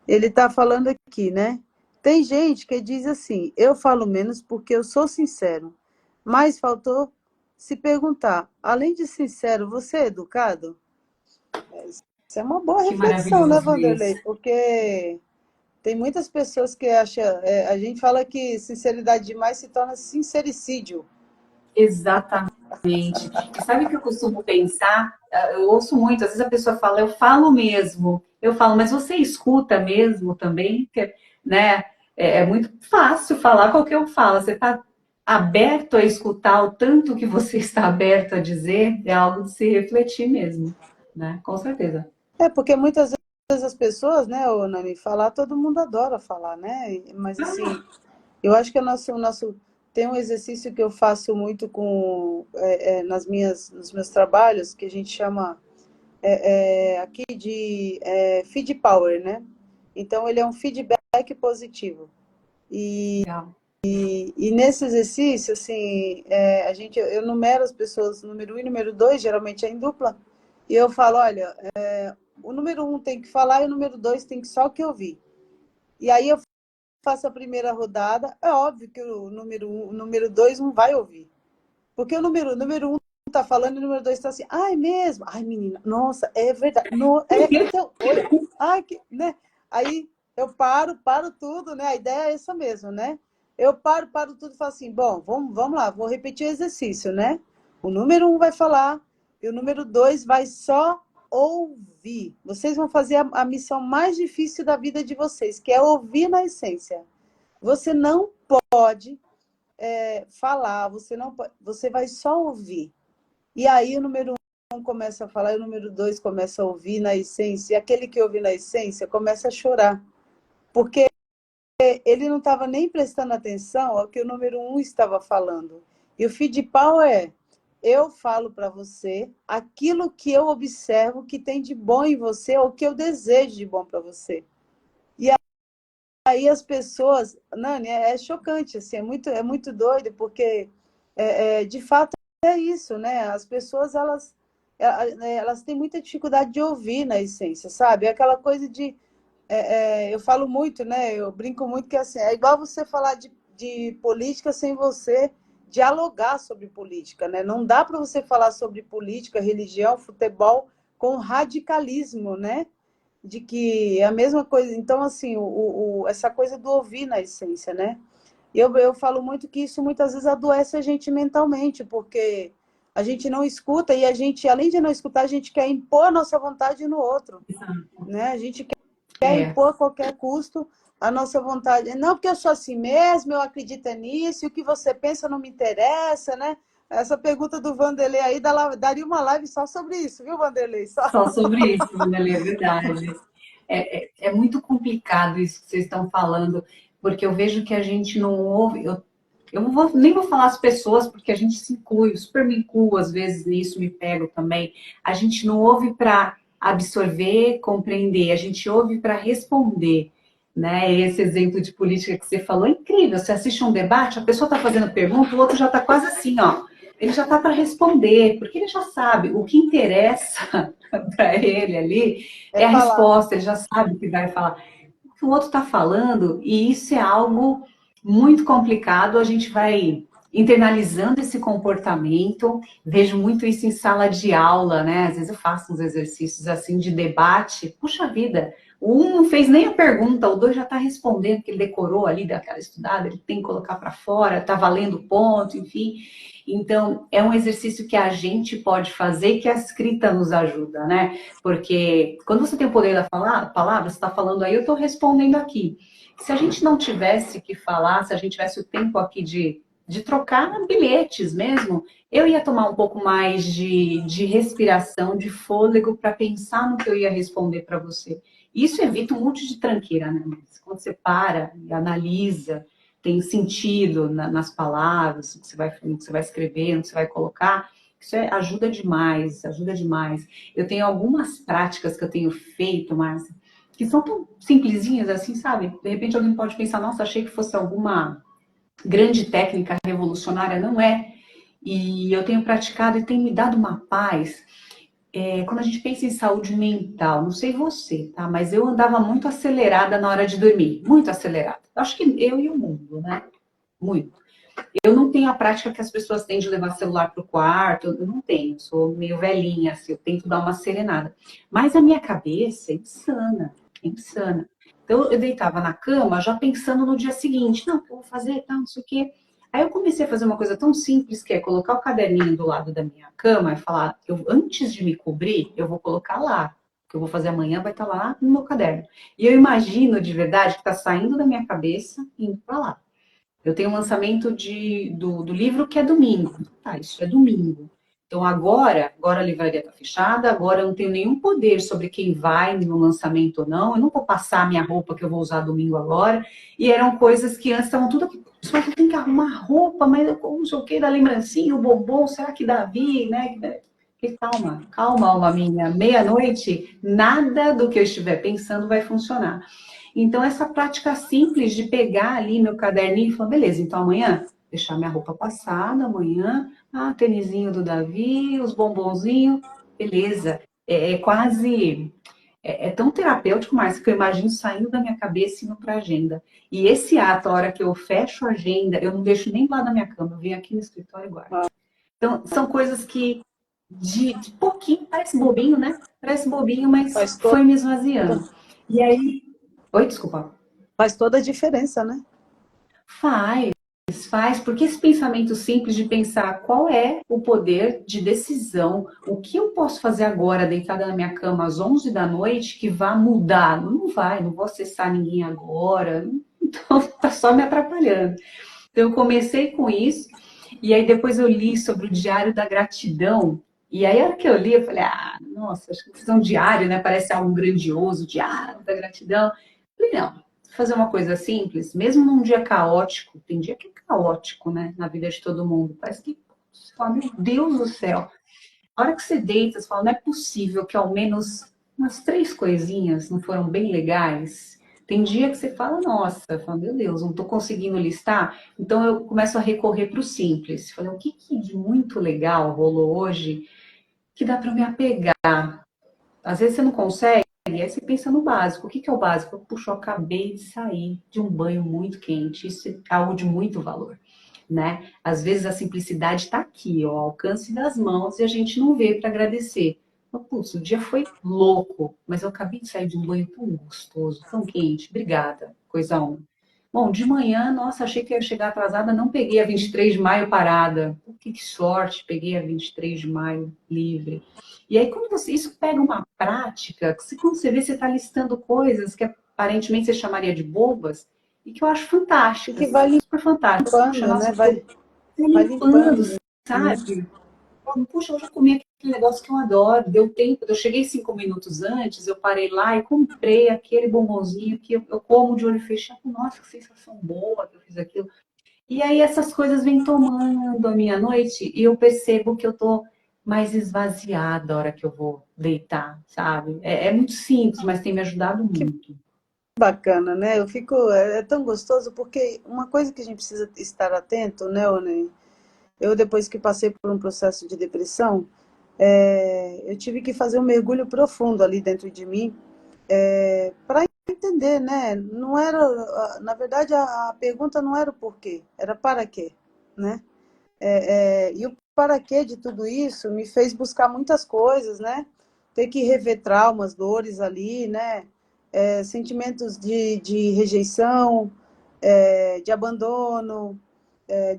Ele tá falando aqui, né? Tem gente que diz assim, eu falo menos porque eu sou sincero, mas faltou se perguntar, além de sincero, você é educado? Isso é uma boa Que reflexão, né, maravilhoso isso. Vanderlei? Porque tem muitas pessoas que acham, a gente fala que sinceridade demais se torna sincericídio. Exatamente. E sabe o que eu costumo pensar? Eu ouço muito, às vezes a pessoa fala, eu falo mesmo. Eu falo, mas você escuta mesmo também? Porque, né? É muito fácil falar qualquer um fala. Você está aberto a escutar o tanto que você está aberto a dizer, é algo de se refletir mesmo, né? Com certeza. É, porque muitas vezes as pessoas, né, ô Nani, falar, todo mundo adora falar, né? Mas assim, eu acho que o nosso tem um exercício que eu faço muito nos meus trabalhos, que a gente chama aqui de feed power, né? Então ele é um feedback positivo. Legal. E nesse exercício, assim, eu numero as pessoas, número um e número dois, geralmente é em dupla, e eu falo, olha, o número um tem que falar e o número dois tem que só que ouvir. E aí eu faço a primeira rodada, é óbvio que o número dois não vai ouvir. Porque o número um está falando e o número dois está assim, ai mesmo, ai menina, nossa, é verdade, no, então, oi, ai, né? Aí eu paro tudo, né? A ideia é essa mesmo, né? Eu paro tudo e falo assim, bom, vamos lá, vou repetir o exercício, né? O número um vai falar e o número dois vai só ouvir. Vocês vão fazer a missão mais difícil da vida de vocês, que é ouvir na essência. Você não pode falar, você vai só ouvir. E aí o número um começa a falar, e o número dois começa a ouvir na essência, e aquele que ouve na essência começa a chorar, porque ele não estava nem prestando atenção ao que o número um estava falando. E o feed power eu falo para você aquilo que eu observo que tem de bom em você, ou que eu desejo de bom para você. E aí as pessoas, Nani, é chocante, assim, é muito doido, porque de fato é isso, né? As pessoas, elas têm muita dificuldade de ouvir na essência, sabe? É aquela coisa de, eu falo muito, né? Eu brinco muito que assim, é igual você falar de política sem você dialogar sobre política, né? Não dá para você falar sobre política, religião, futebol com radicalismo, né? De que é a mesma coisa. Então, assim, essa coisa do ouvir na essência, né? Eu falo muito que isso muitas vezes adoece a gente mentalmente, porque a gente não escuta e a gente, além de não escutar, a gente quer impor a nossa vontade no outro, né? A gente quer É, impor a qualquer custo a nossa vontade. Não, porque eu sou assim mesmo, eu acredito nisso, e o que você pensa não me interessa, né? Essa pergunta do Vanderlei aí daria uma live só sobre isso, viu, Vanderlei? Só. só sobre isso, Vanderlei, é verdade. É muito complicado. complicado isso que vocês estão falando, porque eu vejo que a gente não ouve. Eu não vou, nem vou falar as pessoas, porque a gente se inclui, eu super me incluo às vezes nisso, me pego também. A gente não ouve para absorver, compreender, a gente ouve para responder. Né? Esse exemplo de política que você falou é incrível. Você assiste um debate, a pessoa está fazendo pergunta, o outro já está quase assim, ó. Ele já está para responder, porque ele já sabe. O que interessa para ele ali é a resposta, ele já sabe o que vai falar. O que o outro está falando, e isso é algo muito complicado, a gente vai internalizando esse comportamento, vejo muito isso em sala de aula, né? Às vezes eu faço uns exercícios assim de debate, puxa vida, o um não fez nem a pergunta, o dois já está respondendo, que ele decorou ali daquela estudada, ele tem que colocar para fora, está valendo ponto, enfim. Então, é um exercício que a gente pode fazer e que a escrita nos ajuda, né? Porque quando você tem o poder da palavra, você está falando aí, eu estou respondendo aqui. Se a gente não tivesse que falar, se a gente tivesse o tempo aqui de trocar bilhetes mesmo, eu ia tomar um pouco mais de respiração, de fôlego para pensar no que eu ia responder para você. Isso evita um monte de tranqueira, né? Mas quando você para e analisa, tem sentido nas palavras, no que você vai escrever, no que você vai colocar, isso ajuda demais, ajuda demais. Eu tenho algumas práticas que eu tenho feito, Márcia, que são tão simplesinhas assim, sabe? De repente alguém pode pensar, nossa, achei que fosse alguma grande técnica revolucionária, não é? E eu tenho praticado e tem me dado uma paz. Quando a gente pensa em saúde mental, não sei você, tá? Mas eu andava muito acelerada na hora de dormir, muito acelerada. Acho que eu e o mundo, né? Muito. Eu não tenho a prática que as pessoas têm de levar celular para o quarto, eu não tenho, eu sou meio velhinha, assim, eu tento dar uma serenada. Mas a minha cabeça é insana, é insana. Então eu deitava na cama já pensando no dia seguinte, não, o que eu vou fazer, tá, não sei o quê. Aí eu comecei a fazer uma coisa tão simples que é colocar o caderninho do lado da minha cama e falar, antes de me cobrir, eu vou colocar lá. O que eu vou fazer amanhã vai estar lá no meu caderno. E eu imagino de verdade que está saindo da minha cabeça e indo para lá. Eu tenho um lançamento do livro que é domingo. Tá, isso é domingo. Então agora a livraria está fechada, agora eu não tenho nenhum poder sobre quem vai no lançamento ou não. Eu não vou passar a minha roupa que eu vou usar domingo agora. E eram coisas que antes estavam tudo aqui. Só que eu tenho que arrumar roupa, mas eu não sei o que, da lembrancinha, o bombom, será que Davi, né? Calma, calma, alma minha. Meia-noite, nada do que eu estiver pensando vai funcionar. Então, essa prática simples de pegar ali meu caderninho e falar, beleza, então amanhã, deixar minha roupa passada, amanhã, tênisinho do Davi, os bombonzinhos, beleza. Quase, é tão terapêutico, mas que eu imagino saindo da minha cabeça e indo para a agenda. E esse ato, a hora que eu fecho a agenda, eu não deixo nem lá da minha cama, eu venho aqui no escritório e guardo. Então, são coisas que de pouquinho, parece bobinho, né? Parece bobinho, mas foi me esvaziando. E aí, oi, desculpa. Faz toda a diferença, né? Faz, porque esse pensamento simples de pensar qual é o poder de decisão, o que eu posso fazer agora, deitada na minha cama às 11 da noite, que vá mudar? Não vai, não vou acessar ninguém agora, então tá só me atrapalhando. Então eu comecei com isso, e aí depois eu li sobre o Diário da Gratidão, e aí a hora que eu li, eu falei, nossa, acho que precisa um diário, né? Parece algo grandioso, Diário da Gratidão. Eu falei, não, fazer uma coisa simples, mesmo num dia caótico, tem dia que é caótico, né, na vida de todo mundo, parece que, você fala, meu Deus do céu, a hora que você deita, você fala, não é possível que ao menos umas 3 coisinhas não foram bem legais. Tem dia que você fala, nossa, fala, meu Deus, não estou conseguindo listar, então eu começo a recorrer para o simples. Falei, o que de muito legal rolou hoje que dá para me apegar? Às vezes você não consegue, e aí você pensa no básico. O que é o básico? Puxa, eu acabei de sair de um banho muito quente. Isso é algo de muito valor, né? Às vezes a simplicidade está aqui, ó, ao alcance das mãos, e a gente não vê para agradecer. Putz, o dia foi louco, mas eu acabei de sair de um banho tão gostoso, tão quente. Obrigada, coisa 1. Bom, de manhã, nossa, achei que ia chegar atrasada, não peguei a 23 de maio parada. Que sorte, peguei a 23 de maio livre. E aí, quando isso pega uma prática, que quando você vê, você está listando coisas que aparentemente você chamaria de bobas, e que eu acho fantásticas. Que vai super fantástico. limpando, né? Vai limpando, sabe? puxa, hoje eu comi aquele negócio que eu adoro, deu tempo, eu cheguei 5 minutos antes, eu parei lá e comprei aquele bombonzinho que eu como de olho fechado. Nossa, que sensação boa que eu fiz aquilo. E aí essas coisas vêm tomando a minha noite e eu percebo que eu tô mais esvaziada a hora que eu vou deitar, sabe? É muito simples, mas tem me ajudado Que muito. bacana, né? Eu fico, é tão gostoso porque uma coisa que a gente precisa estar atento, né, Onei? Eu, depois que passei por um processo de depressão, eu tive que fazer um mergulho profundo ali dentro de mim, para entender, né? Não era, na verdade, a pergunta não era o porquê, era para quê, né? E o para quê de tudo isso me fez buscar muitas coisas, né? Ter que rever traumas, dores ali, né? Sentimentos de rejeição, de abandono,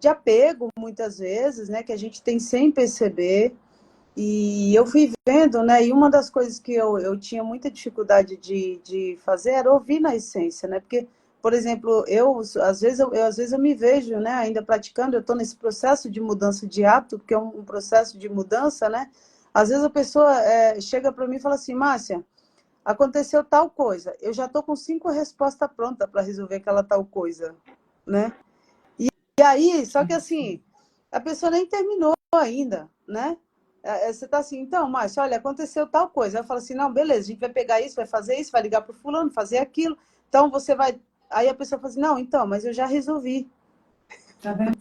de apego, muitas vezes, né? Que a gente tem sem perceber. E eu fui vendo, né? E uma das coisas que eu tinha muita dificuldade de fazer era ouvir na essência, né? Porque, por exemplo, às vezes eu me vejo, né? Ainda praticando, eu estou nesse processo de mudança de hábito, porque é um processo de mudança, né? Às vezes a pessoa chega para mim e fala assim, Márcia, aconteceu tal coisa, eu já estou com 5 respostas prontas para resolver aquela tal coisa, né? E aí, só que assim, a pessoa nem terminou ainda, né? Você tá assim, então, Márcio, olha, aconteceu tal coisa. Eu falo assim, não, beleza, a gente vai pegar isso, vai fazer isso, vai ligar pro fulano, fazer aquilo. Então você vai. Aí a pessoa fala assim, não, então, mas eu já resolvi, Tá vendo?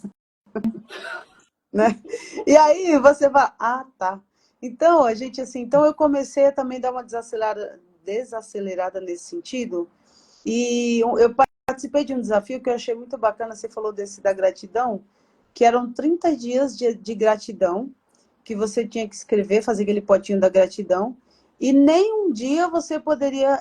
né? E aí você vai, ah, tá. Então, a gente assim, então eu comecei a também dar uma desacelerada nesse sentido. E eu participei de um desafio que eu achei muito bacana, você falou desse da gratidão, que eram 30 dias de gratidão, que você tinha que escrever, fazer aquele potinho da gratidão, e nem um dia você poderia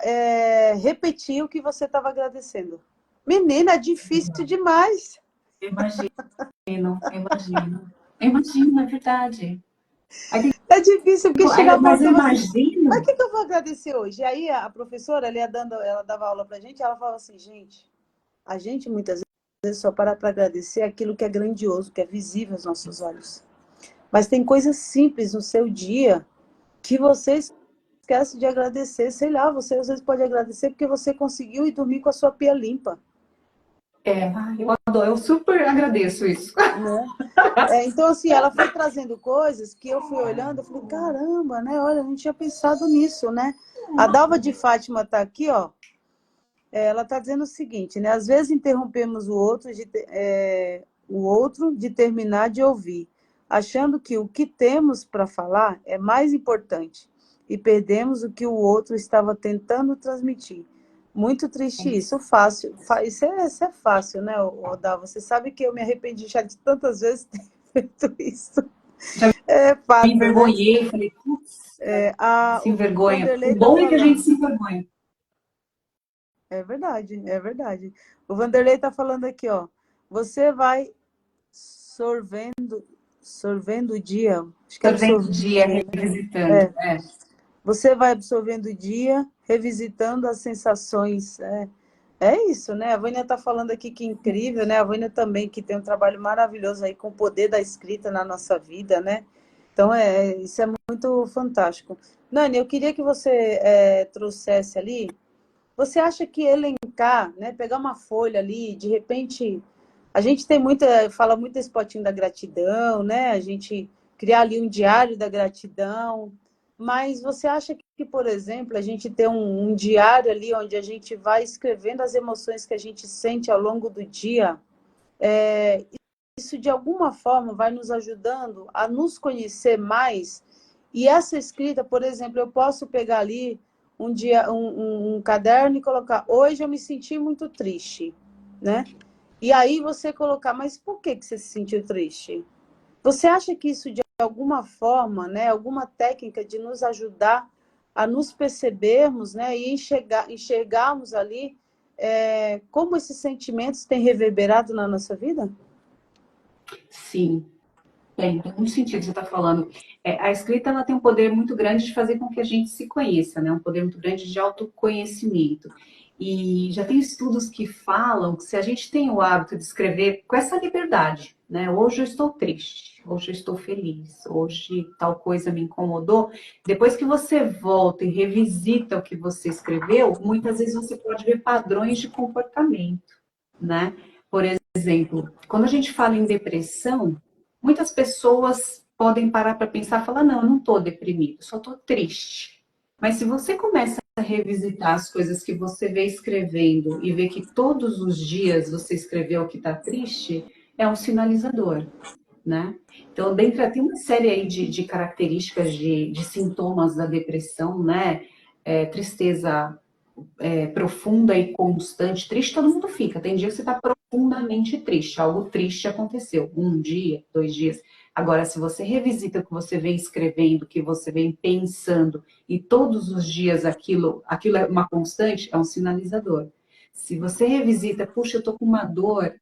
repetir o que você estava agradecendo. Menina, é difícil demais. Imagino, imagino. Imagino, é verdade. Aí, É difícil, porque chegava uma hora mas que eu eu falava assim, mas o imagino. que eu vou agradecer hoje? E aí a professora, ela dava aula pra gente, ela falava assim, gente, a gente muitas vezes só para agradecer aquilo que é grandioso, que é visível aos nossos olhos. Mas tem coisas simples no seu dia que você esquece de agradecer. Sei lá, você às vezes pode agradecer porque você conseguiu ir dormir com a sua pia limpa, Eu adoro, eu super agradeço isso. né? Então, assim, ela foi trazendo coisas que eu fui olhando, eu falei, caramba, né? Olha, eu não tinha pensado nisso, né? A Dalva de Fátima está aqui, ó. Ela está dizendo o seguinte, né? Às vezes interrompemos o outro de terminar de ouvir, achando que o que temos para falar é mais importante e perdemos o que o outro estava tentando transmitir. Muito triste isso, fácil. Isso é fácil, né, Dal? Você sabe que eu me arrependi já de tantas vezes ter feito isso. Já É me fato, né? envergonhei, falei, putz, se O envergonha. Vanderlei O está bom é que a gente falando. se envergonha. É verdade, é verdade. O Vanderlei está falando aqui, ó. Você vai sorvendo o dia. Acho que é Sorvendo o absorvendo o dia, dia, né? revisitando. Você vai absorvendo o dia, revisitando as sensações. É isso, né? A Vânia está falando aqui que incrível, né? A Vânia também que tem um trabalho maravilhoso aí com o poder da escrita na nossa vida, né? Então, isso é muito fantástico. Nani, eu queria que você trouxesse ali. Você acha que elencar, né, pegar uma folha ali, de repente, a gente fala muito desse potinho da gratidão, né? A gente criar ali um diário da gratidão, mas você acha que, por exemplo, a gente ter um diário ali onde a gente vai escrevendo as emoções que a gente sente ao longo do dia, é, isso de alguma forma vai nos ajudando a nos conhecer mais. E essa escrita, por exemplo, eu posso pegar ali um dia um caderno e colocar, hoje eu me senti muito triste, né? E aí você colocar, mas por que você se sentiu triste? Você acha que isso de alguma forma, né, alguma técnica de nos ajudar a nos percebermos, né, e enxergarmos ali como esses sentimentos têm reverberado na nossa vida? Sim, tem muito sentido o que você está falando. A escrita ela tem um poder muito grande de fazer com que a gente se conheça, né? Um poder muito grande de autoconhecimento. E já tem estudos que falam que se a gente tem o hábito de escrever com essa liberdade, né? Hoje eu estou triste, hoje eu estou feliz, hoje tal coisa me incomodou. Depois que você volta e revisita o que você escreveu, muitas vezes você pode ver padrões de comportamento, né? Por exemplo, quando a gente fala em depressão, muitas pessoas podem parar para pensar e falar, não, eu não estou deprimido, só estou triste. Mas se você começa a revisitar as coisas que você vê escrevendo e vê que todos os dias você escreveu que está triste, é um sinalizador, né? Então, tem uma série aí de características de sintomas da depressão, né? Tristeza profunda e constante. Triste todo mundo fica. Tem dia que você está profundamente triste. Algo triste aconteceu. Um dia, 2 dias. Agora, se você revisita o que você vem escrevendo, o que você vem pensando, e todos os dias aquilo é uma constante, é um sinalizador. Se você revisita, puxa, eu tô com uma dor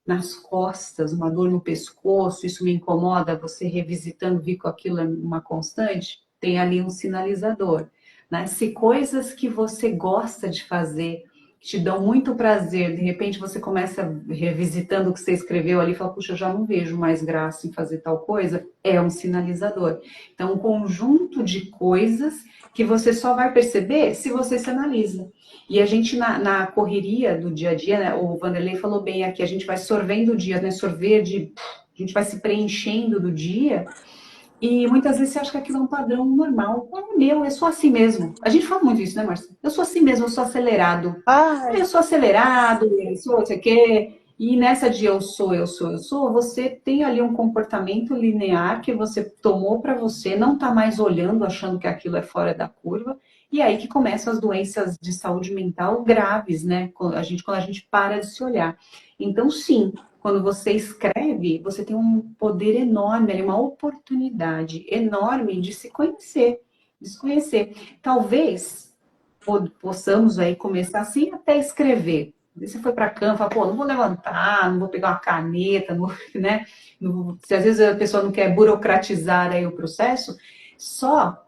nas costas, uma dor no pescoço, isso me incomoda, você revisitando, vi que aquilo é uma constante, tem ali um sinalizador, né? Se coisas que você gosta de fazer, que te dão muito prazer, de repente você começa revisitando o que você escreveu ali e fala, puxa, eu já não vejo mais graça em fazer tal coisa, é um sinalizador. Então, um conjunto de coisas que você só vai perceber se você se analisa. E a gente, na correria do dia a dia, né, o Vanderlei falou bem aqui, a gente vai sorvendo o dia, né? A gente vai se preenchendo do dia, e muitas vezes você acha que aquilo é um padrão normal. Não é meu, eu sou assim mesmo. A gente fala muito isso, né, Márcia? Eu sou assim mesmo, eu sou acelerado. Ai, Eu sou acelerado, eu sou não sei o quê. E nessa de eu sou, você tem ali um comportamento linear que você tomou para você, não está mais olhando, achando que aquilo é fora da curva, e aí que começam as doenças de saúde mental graves, né? Quando a gente para de se olhar. Então, sim, quando você escreve, você tem um poder enorme, uma oportunidade enorme de se conhecer, de se conhecer. Talvez possamos aí começar assim até escrever. Você foi para a cama, fala, pô, não vou levantar, não vou pegar uma caneta, não, né? Se às vezes a pessoa não quer burocratizar aí o processo, só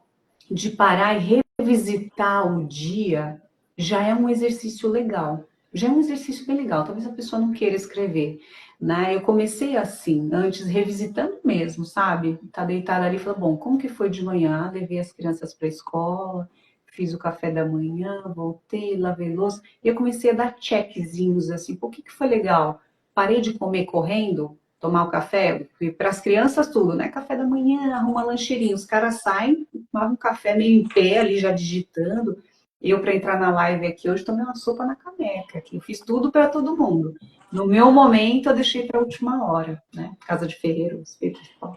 de parar e revisitar o dia já é um exercício legal. Já é um exercício bem legal. Talvez a pessoa não queira escrever, né? Eu comecei assim, antes revisitando mesmo, sabe? Tá deitada ali e falou, bom, como que foi de manhã? Levei as crianças para a escola, fiz o café da manhã, voltei, lavei louça. E eu comecei a dar checkzinhos assim, pô, o que foi legal? Parei de comer correndo, tomar o café, para as crianças tudo, né? Café da manhã, arruma lancheirinho, os caras saem, tomam um café meio em pé ali, já digitando. Eu, para entrar na live aqui hoje, tomei uma sopa na caneca, que eu fiz tudo para todo mundo. No meu momento, eu deixei para a última hora, né? Casa de ferreiro, espeto de pau.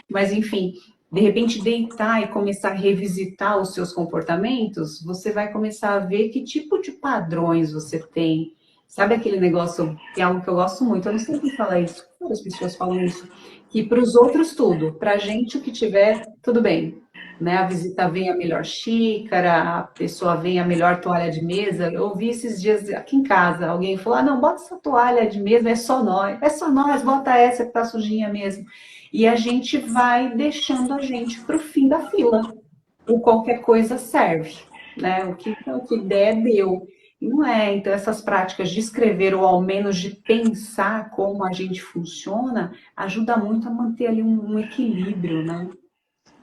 Mas, enfim, de repente, deitar e começar a revisitar os seus comportamentos, você vai começar a ver que tipo de padrões você tem. Sabe aquele negócio, que é algo que eu gosto muito, eu não sei quem fala isso, várias pessoas falam isso, que para os outros tudo, para a gente o que tiver, tudo bem. Né? A visita vem a melhor xícara, a pessoa vem a melhor toalha de mesa. Eu ouvi esses dias aqui em casa, alguém falou, ah, não, bota essa toalha de mesa, é só nós, bota essa que tá sujinha mesmo. E a gente vai deixando a gente para o fim da fila. O qualquer coisa serve, né? O que der, deu. E não é. Então, essas práticas de escrever, ou ao menos de pensar como a gente funciona, ajuda muito a manter ali um equilíbrio, né?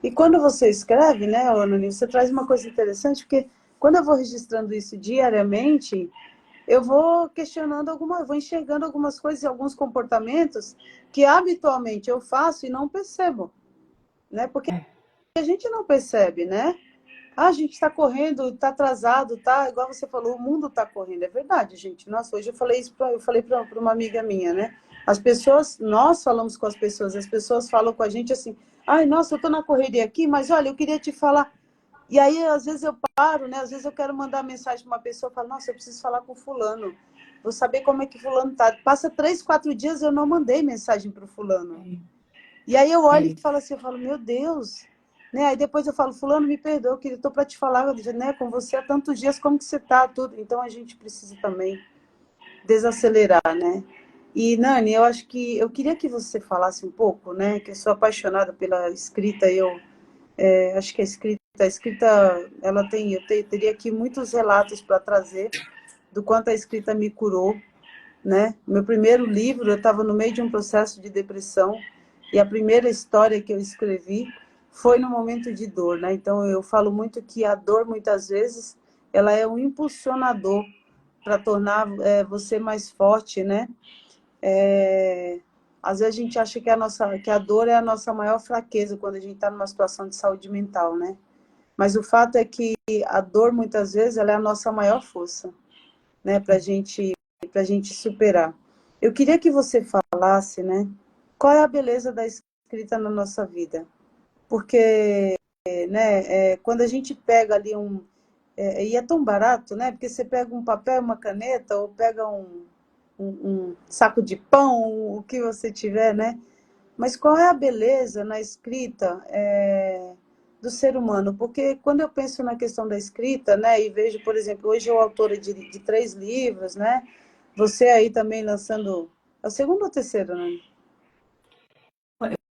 e quando você escreve, né, Anony, você traz uma coisa interessante, porque quando eu vou registrando isso diariamente, eu vou questionando eu vou enxergando algumas coisas e alguns comportamentos que habitualmente eu faço e não percebo, né? Porque a gente não percebe, né? Ah, a gente está correndo, está atrasado, tá? Igual você falou, o mundo está correndo. É verdade, gente. Nossa, hoje eu falei para uma amiga minha, né? As pessoas, nós falamos com as pessoas falam com a gente assim, ai, nossa, eu estou na correria aqui, mas olha, eu queria te falar. E aí, às vezes eu paro, né? Às vezes eu quero mandar mensagem para uma pessoa, eu falo, nossa, eu preciso falar com fulano. Vou saber como é que fulano tá. Passa 3, 4 dias eu não mandei mensagem para o fulano. E aí eu olho É, e falo assim, eu falo, meu Deus, né? Aí depois eu falo, fulano, me perdoa, que eu estou para te falar, né, com você há tantos dias, como que você está, tudo. Então a gente precisa também desacelerar, né? E Nani, eu acho que eu queria que você falasse um pouco, né? Que eu sou apaixonada pela escrita, acho que a escrita, ela tem, teria aqui muitos relatos para trazer do quanto a escrita me curou, né? Meu primeiro livro, eu estava no meio de um processo de depressão, e a primeira história que eu escrevi foi no momento de dor, né? Então, eu falo muito que a dor, muitas vezes, ela é um impulsionador para tornar você mais forte, né? Às vezes a gente acha que a dor é a nossa maior fraqueza quando a gente está numa situação de saúde mental, né? Mas o fato é que a dor, muitas vezes, ela é a nossa maior força, né? Para gente superar. Eu queria que você falasse, né? Qual é a beleza da escrita na nossa vida? Porque, né? Quando a gente pega ali e é tão barato, né? Porque você pega um papel, uma caneta, ou pega um saco de pão, o que você tiver, né? Mas qual é a beleza na escrita do ser humano? Porque quando eu penso na questão da escrita, né, e vejo, por exemplo, hoje eu autora de 3 livros, né? Você aí também lançando... É o segundo ou o terceiro, né?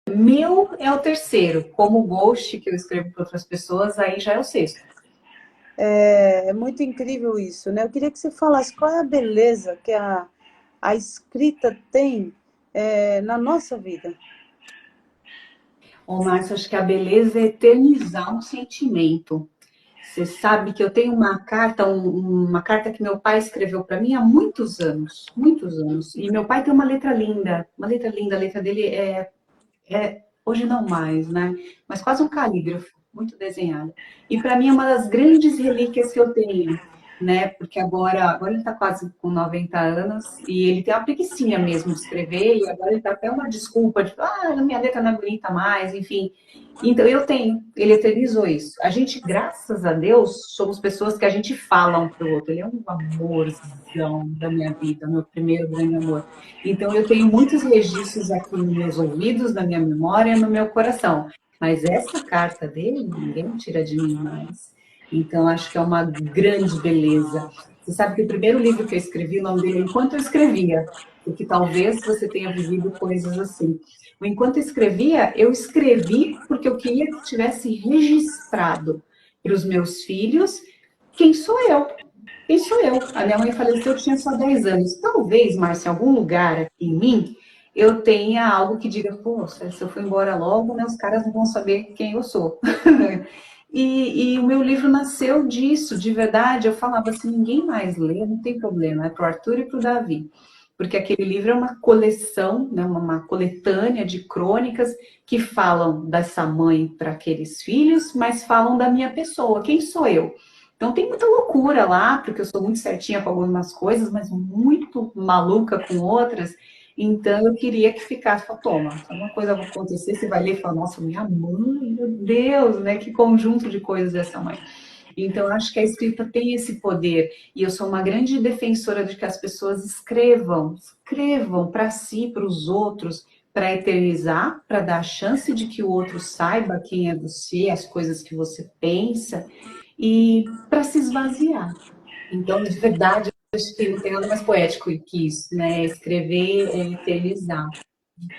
Meu é o terceiro. Como Ghost, que eu escrevo para outras pessoas, aí já é o sexto. É muito incrível isso, né? Eu queria que você falasse qual é a beleza que a escrita tem na nossa vida. Ô, Márcio, acho que a beleza é eternizar um sentimento. Você sabe que eu tenho uma carta, uma carta que meu pai escreveu para mim há muitos anos, muitos anos. E meu pai tem uma letra linda, uma letra linda. A letra dele hoje não mais, né? Mas quase um calígrafo, muito desenhada. E para mim é uma das grandes relíquias que eu tenho, né? Porque agora ele está quase com 90 anos e ele tem uma preguicinha mesmo de escrever e agora ele está até uma desculpa de, minha letra não é bonita mais, enfim. Então eu tenho, ele eternizou isso. A gente, graças a Deus, somos pessoas que a gente fala um para o outro. Ele é um amorzão da minha vida, meu primeiro grande amor. Então, eu tenho muitos registros aqui nos meus ouvidos, na minha memória, no meu coração. Mas essa carta dele, ninguém tira de mim mais. Então, acho que é uma grande beleza. Você sabe que o primeiro livro que eu escrevi, o nome dele é Enquanto Eu Escrevia, porque talvez você tenha vivido coisas assim. O Enquanto eu escrevi porque eu queria que tivesse registrado para os meus filhos quem sou eu. Quem sou eu? A minha mãe faleceu, eu tinha só 10 anos. Talvez, Márcia, em algum lugar aqui em mim, eu tenha algo que diga, poxa, se eu for embora logo, né, os caras não vão saber quem eu sou. E o meu livro nasceu disso, de verdade. Eu falava assim, ninguém mais lê, não tem problema, é para o Arthur e para o Davi. Porque aquele livro é uma coleção, né, uma coletânea de crônicas que falam dessa mãe para aqueles filhos, mas falam da minha pessoa, quem sou eu? Então tem muita loucura lá, porque eu sou muito certinha com algumas coisas, mas muito maluca com outras. Então eu queria que ficasse, toma, se alguma coisa vai acontecer, você vai ler e falar, nossa, minha mãe, meu Deus, né? Que conjunto de coisas essa mãe. Então eu acho que a escrita tem esse poder. E eu sou uma grande defensora de que as pessoas escrevam para si, para os outros, para eternizar, para dar a chance de que o outro saiba quem é você, as coisas que você pensa e para se esvaziar. Então, de verdade, eu acho que não tem nada mais poético que isso, né? Escrever é eternizar.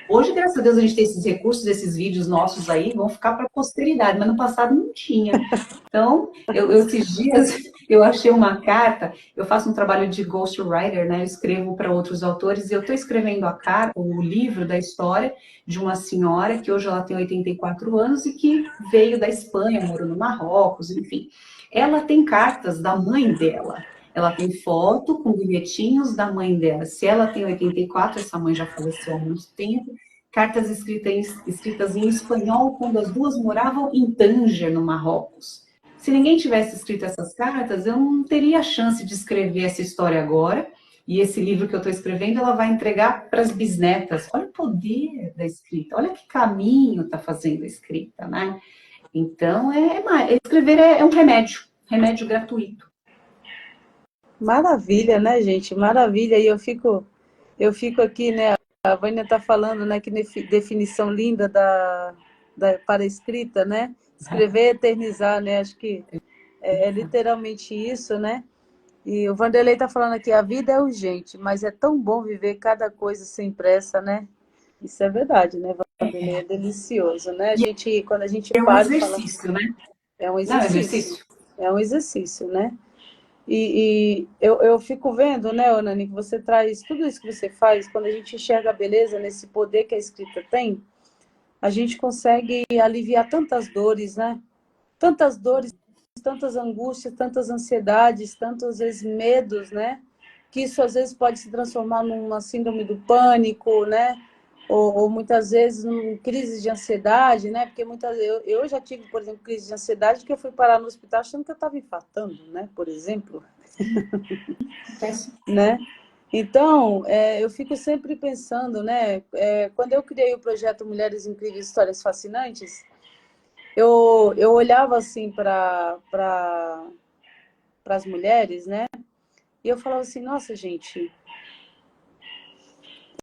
Hoje, graças a Deus, a gente tem esses recursos, esses vídeos nossos aí, vão ficar para a posteridade, mas no passado não tinha. Então, esses dias eu achei uma carta, eu faço um trabalho de ghostwriter, né? Eu escrevo para outros autores, e eu estou escrevendo a carta, o livro da história de uma senhora que hoje ela tem 84 anos e que veio da Espanha, morou no Marrocos, enfim. Ela tem cartas da mãe dela. Ela tem foto com bilhetinhos da mãe dela. Se ela tem 84, essa mãe já faleceu há muito tempo. Cartas escritas em espanhol quando as duas moravam em Tanger, no Marrocos. Se ninguém tivesse escrito essas cartas, eu não teria a chance de escrever essa história agora. E esse livro que eu estou escrevendo, ela vai entregar para as bisnetas. Olha o poder da escrita, olha que caminho está fazendo a escrita, né? Então, escrever é um remédio gratuito. Maravilha, né, gente? Maravilha. E eu fico aqui, né? A Vânia está falando, né? Que definição linda para a escrita, né? Escrever é eternizar, né? Acho que é literalmente isso, né? E o Vanderlei está falando aqui, a vida é urgente, mas é tão bom viver cada coisa sem pressa, né? Isso é verdade, né, Vanderlei? É delicioso, né? Quando a gente É um para e fala, exercício, né? é um Não, é um exercício. exercício. É um exercício, né? eu fico vendo, né, Nani, que você traz tudo isso que você faz, quando a gente enxerga a beleza nesse poder que a escrita tem, a gente consegue aliviar tantas dores, né? Tantas dores, tantas angústias, tantas ansiedades, tantos, às vezes, medos, né? Que isso, às vezes, pode se transformar numa síndrome do pânico, né? Ou muitas vezes, numa crise de ansiedade, né? Porque eu já tive, por exemplo, crise de ansiedade que eu fui parar no hospital achando que eu estava infartando, né? Por exemplo, Acontece. né? Então, eu fico sempre pensando, né? Quando eu criei o projeto Mulheres Incríveis, Histórias Fascinantes, eu olhava assim para as mulheres, né? E eu falava assim, nossa, gente,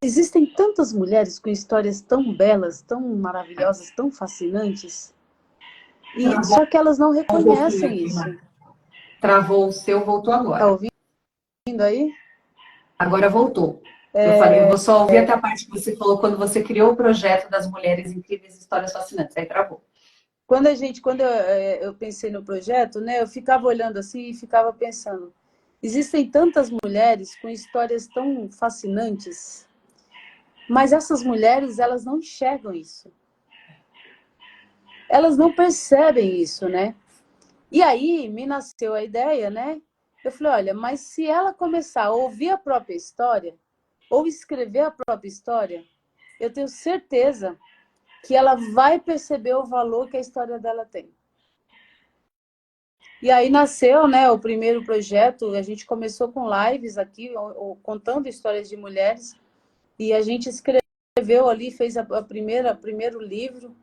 existem tantas mulheres com histórias tão belas, tão maravilhosas, tão fascinantes, e Travou só que elas não um pouquinho reconhecem aqui, isso. Mar. Travou o seu, voltou Tá agora. ouvindo aí? Agora voltou. Eu falei, eu vou só ouvir até a parte que você falou quando você criou o projeto das Mulheres Incríveis Histórias Fascinantes. Aí travou. Quando eu pensei no projeto, né, eu ficava olhando assim e ficava pensando, existem tantas mulheres com histórias tão fascinantes, mas essas mulheres, elas não enxergam isso. Elas não percebem isso, né? E aí me nasceu a ideia, né? Eu falei, olha, mas se ela começar a ouvir a própria história, ou escrever a própria história, eu tenho certeza que ela vai perceber o valor que a história dela tem. E aí nasceu, né, o primeiro projeto, a gente começou com lives aqui, contando histórias de mulheres, e a gente escreveu ali, fez primeiro livro,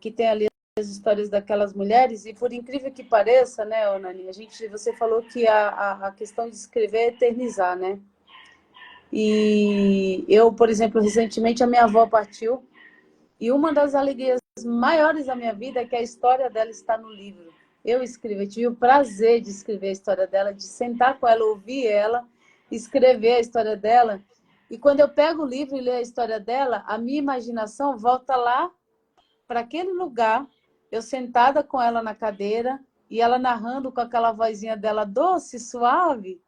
que tem ali as histórias daquelas mulheres, e por incrível que pareça, né, Nani, você falou que a questão de escrever é eternizar, né? E eu, por exemplo, recentemente a minha avó partiu, e uma das alegrias maiores da minha vida é que a história dela está no livro. Eu escrevi, eu tive o prazer de escrever a história dela, de sentar com ela, ouvir ela, escrever a história dela. E quando eu pego o livro e leio a história dela, a minha imaginação volta lá para aquele lugar, eu sentada com ela na cadeira e ela narrando com aquela vozinha dela doce, suave,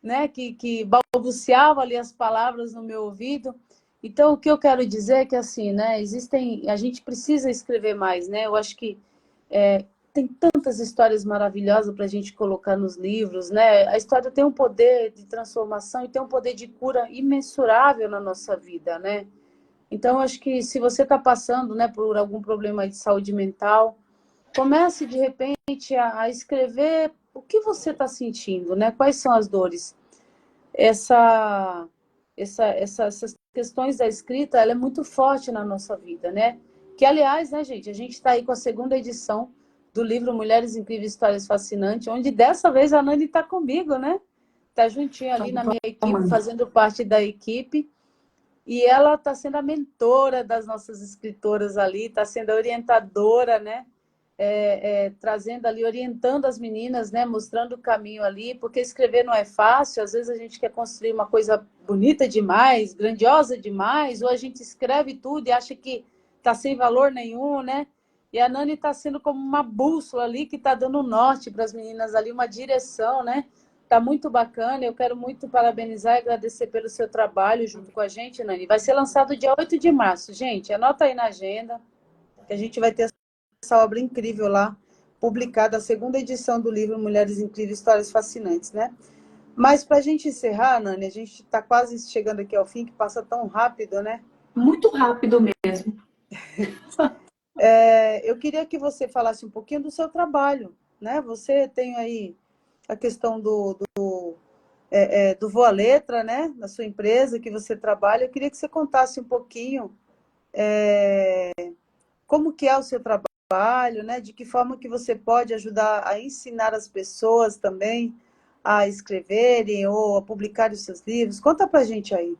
né, que balbuciava ali as palavras no meu ouvido. Então, o que eu quero dizer é que, assim, né, a gente precisa escrever mais, né? Eu acho que tem tantas histórias maravilhosas para a gente colocar nos livros, né? A história tem um poder de transformação e tem um poder de cura imensurável na nossa vida, né? Então, eu acho que se você está passando, né, por algum problema de saúde mental, comece, de repente, a escrever o que você está sentindo, né? Quais são as dores. Essas questões da escrita, ela é muito forte na nossa vida, né? Que, aliás, né, gente, a gente está aí com a segunda edição do livro Mulheres Incríveis, Histórias Fascinantes, onde dessa vez a Nani está comigo, né? Está juntinho ali na minha equipe, fazendo parte da equipe. E ela está sendo a mentora das nossas escritoras ali, está sendo a orientadora, né? Trazendo ali, orientando as meninas, né? Mostrando o caminho ali, porque escrever não é fácil, às vezes a gente quer construir uma coisa bonita demais, grandiosa demais, ou a gente escreve tudo e acha que está sem valor nenhum, né? E a Nani está sendo como uma bússola ali, que está dando norte para as meninas ali, uma direção, né? Está muito bacana, eu quero muito parabenizar e agradecer pelo seu trabalho junto com a gente, Nani. Vai ser lançado dia 8 de março, gente, anota aí na agenda, que a gente vai ter essa obra incrível lá, publicada, a segunda edição do livro Mulheres Incríveis, Histórias Fascinantes, né? Mas para a gente encerrar, Nani, a gente está quase chegando aqui ao fim, que passa tão rápido, né? Muito rápido mesmo. Eu queria que você falasse um pouquinho do seu trabalho, né? Você tem aí a questão do Voa Letra, né? Na sua empresa que você trabalha. Eu queria que você contasse um pouquinho como que é o seu trabalho, né? De que forma que você pode ajudar a ensinar as pessoas também a escreverem ou a publicarem os seus livros. Conta pra gente aí.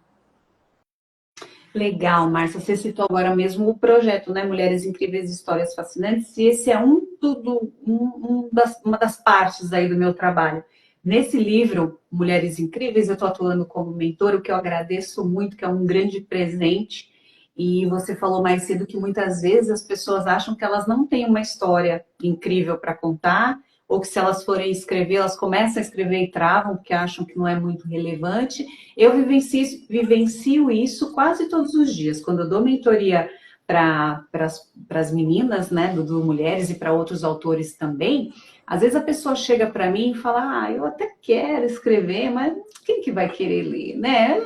Legal, Márcia. Você citou agora mesmo o projeto, né? Mulheres Incríveis, Histórias Fascinantes, e esse é uma das partes aí do meu trabalho. Nesse livro, Mulheres Incríveis, eu estou atuando como mentora, o que eu agradeço muito, que é um grande presente. E você falou mais cedo que muitas vezes as pessoas acham que elas não têm uma história incrível para contar, ou que se elas forem escrever, elas começam a escrever e travam, porque acham que não é muito relevante. Eu vivencio isso quase todos os dias. Quando eu dou mentoria para as meninas, né, do Mulheres e para outros autores também, às vezes a pessoa chega para mim e fala, eu até quero escrever, mas quem que vai querer ler, né?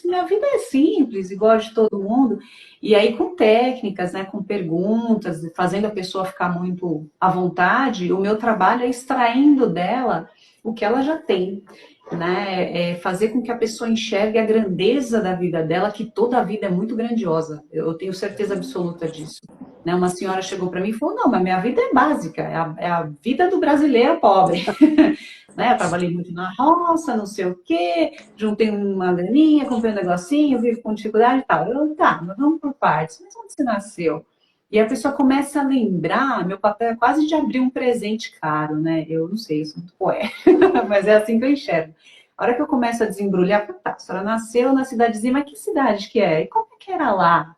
Minha vida é simples, igual de todo mundo. E aí com técnicas, né, com perguntas, fazendo a pessoa ficar muito à vontade, o meu trabalho é extraindo dela o que ela já tem, né? É fazer com que a pessoa enxergue a grandeza da vida dela, que toda a vida é muito grandiosa. Eu tenho certeza absoluta disso. Né? Uma senhora chegou para mim e falou, não, mas minha vida é básica, é a vida do brasileiro pobre. Né? Eu trabalhei muito na roça, não sei o quê, juntei uma graninha, comprei um negocinho, vivo com dificuldade e tal. Tá, mas vamos por partes. Mas onde você nasceu? E a pessoa começa a lembrar, meu papel é quase de abrir um presente caro, né? Eu não sei, eu sou muito poeta, mas é assim que eu enxergo. A hora que eu começo a desembrulhar, tá, a senhora nasceu na cidadezinha, mas que cidade que é? E como é que era lá?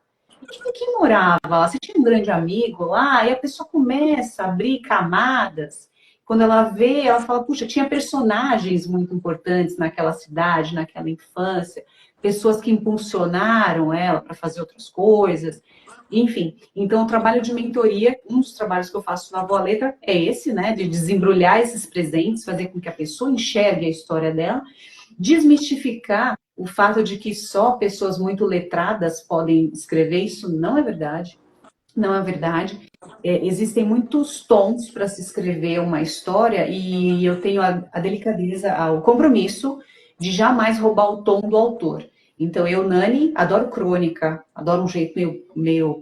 Quem morava lá? Você tinha um grande amigo lá? E a pessoa começa a abrir camadas. Quando ela vê, ela fala, puxa, tinha personagens muito importantes naquela cidade, naquela infância, pessoas que impulsionaram ela para fazer outras coisas. Enfim, então o trabalho de mentoria, um dos trabalhos que eu faço na Boa Letra é esse, né, de desembrulhar esses presentes, fazer com que a pessoa enxergue a história dela, desmistificar o fato de que só pessoas muito letradas podem escrever, isso não é verdade. Não é verdade. Existem muitos tons para se escrever uma história e eu tenho a delicadeza, o compromisso de jamais roubar o tom do autor. Então, eu, Nani, adoro crônica, adoro um jeito meio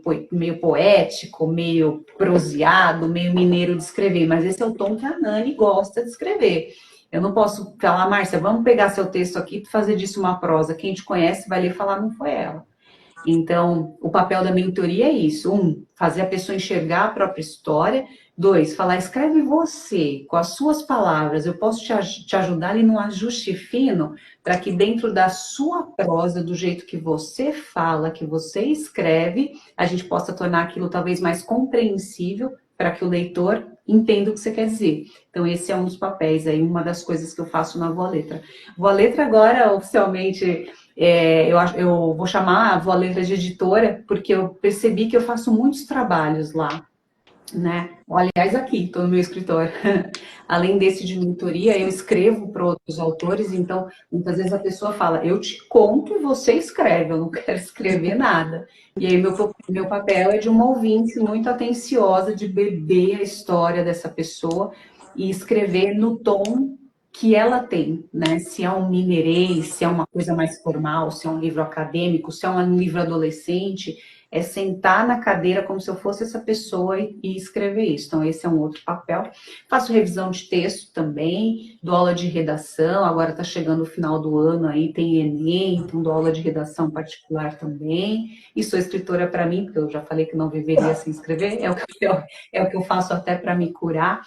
poético, meio proseado, meio mineiro de escrever, mas esse é o tom que a Nani gosta de escrever. Eu não posso falar, Márcia, vamos pegar seu texto aqui e fazer disso uma prosa. Quem te conhece vai ler e falar, não foi ela. Então, o papel da mentoria é isso. Fazer a pessoa enxergar a própria história. 2, falar, escreve você, com as suas palavras. Eu posso te ajudar ali num ajuste fino para que dentro da sua prosa, do jeito que você fala, que você escreve, a gente possa tornar aquilo talvez mais compreensível para que o leitor entenda o que você quer dizer. Então, esse é um dos papéis aí, uma das coisas que eu faço na Voa Letra. Voa Letra agora, oficialmente... eu vou chamar a Voa Letra de editora, porque eu percebi que eu faço muitos trabalhos lá, né? Aliás, aqui, estou no meu escritório. Além desse de mentoria, eu escrevo para outros autores, então, muitas vezes a pessoa fala, eu te conto e você escreve, eu não quero escrever nada. E aí, meu papel é de uma ouvinte muito atenciosa, de beber a história dessa pessoa e escrever no tom que ela tem, né? Se é um mineirês, se é uma coisa mais formal, se é um livro acadêmico, se é um livro adolescente, é sentar na cadeira como se eu fosse essa pessoa e escrever isso. Então, esse é um outro papel. Faço revisão de texto também, dou aula de redação, agora está chegando o final do ano aí, tem Enem, então dou aula de redação particular também. E sou escritora para mim, porque eu já falei que não viveria sem escrever, é o que eu faço até para me curar.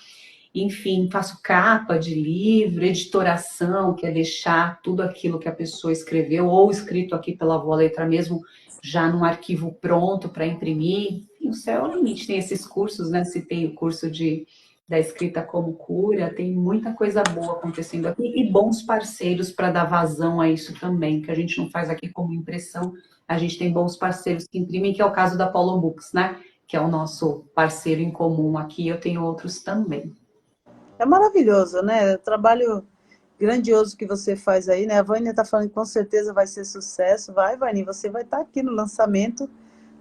Enfim, faço capa de livro, editoração, que é deixar tudo aquilo que a pessoa escreveu, ou escrito aqui pela Voa Letra mesmo, já num arquivo pronto para imprimir. Enfim, o céu é o limite. Tem esses cursos, né? Citei o curso da escrita como cura, tem muita coisa boa acontecendo aqui e bons parceiros para dar vazão a isso também, que a gente não faz aqui como impressão, a gente tem bons parceiros que imprimem, que é o caso da Paulo Books, né? Que é o nosso parceiro em comum aqui, eu tenho outros também. É maravilhoso, né? O trabalho grandioso que você faz aí, né? A Vânia está falando que com certeza vai ser sucesso. Vai, Vânia, você vai estar aqui no lançamento,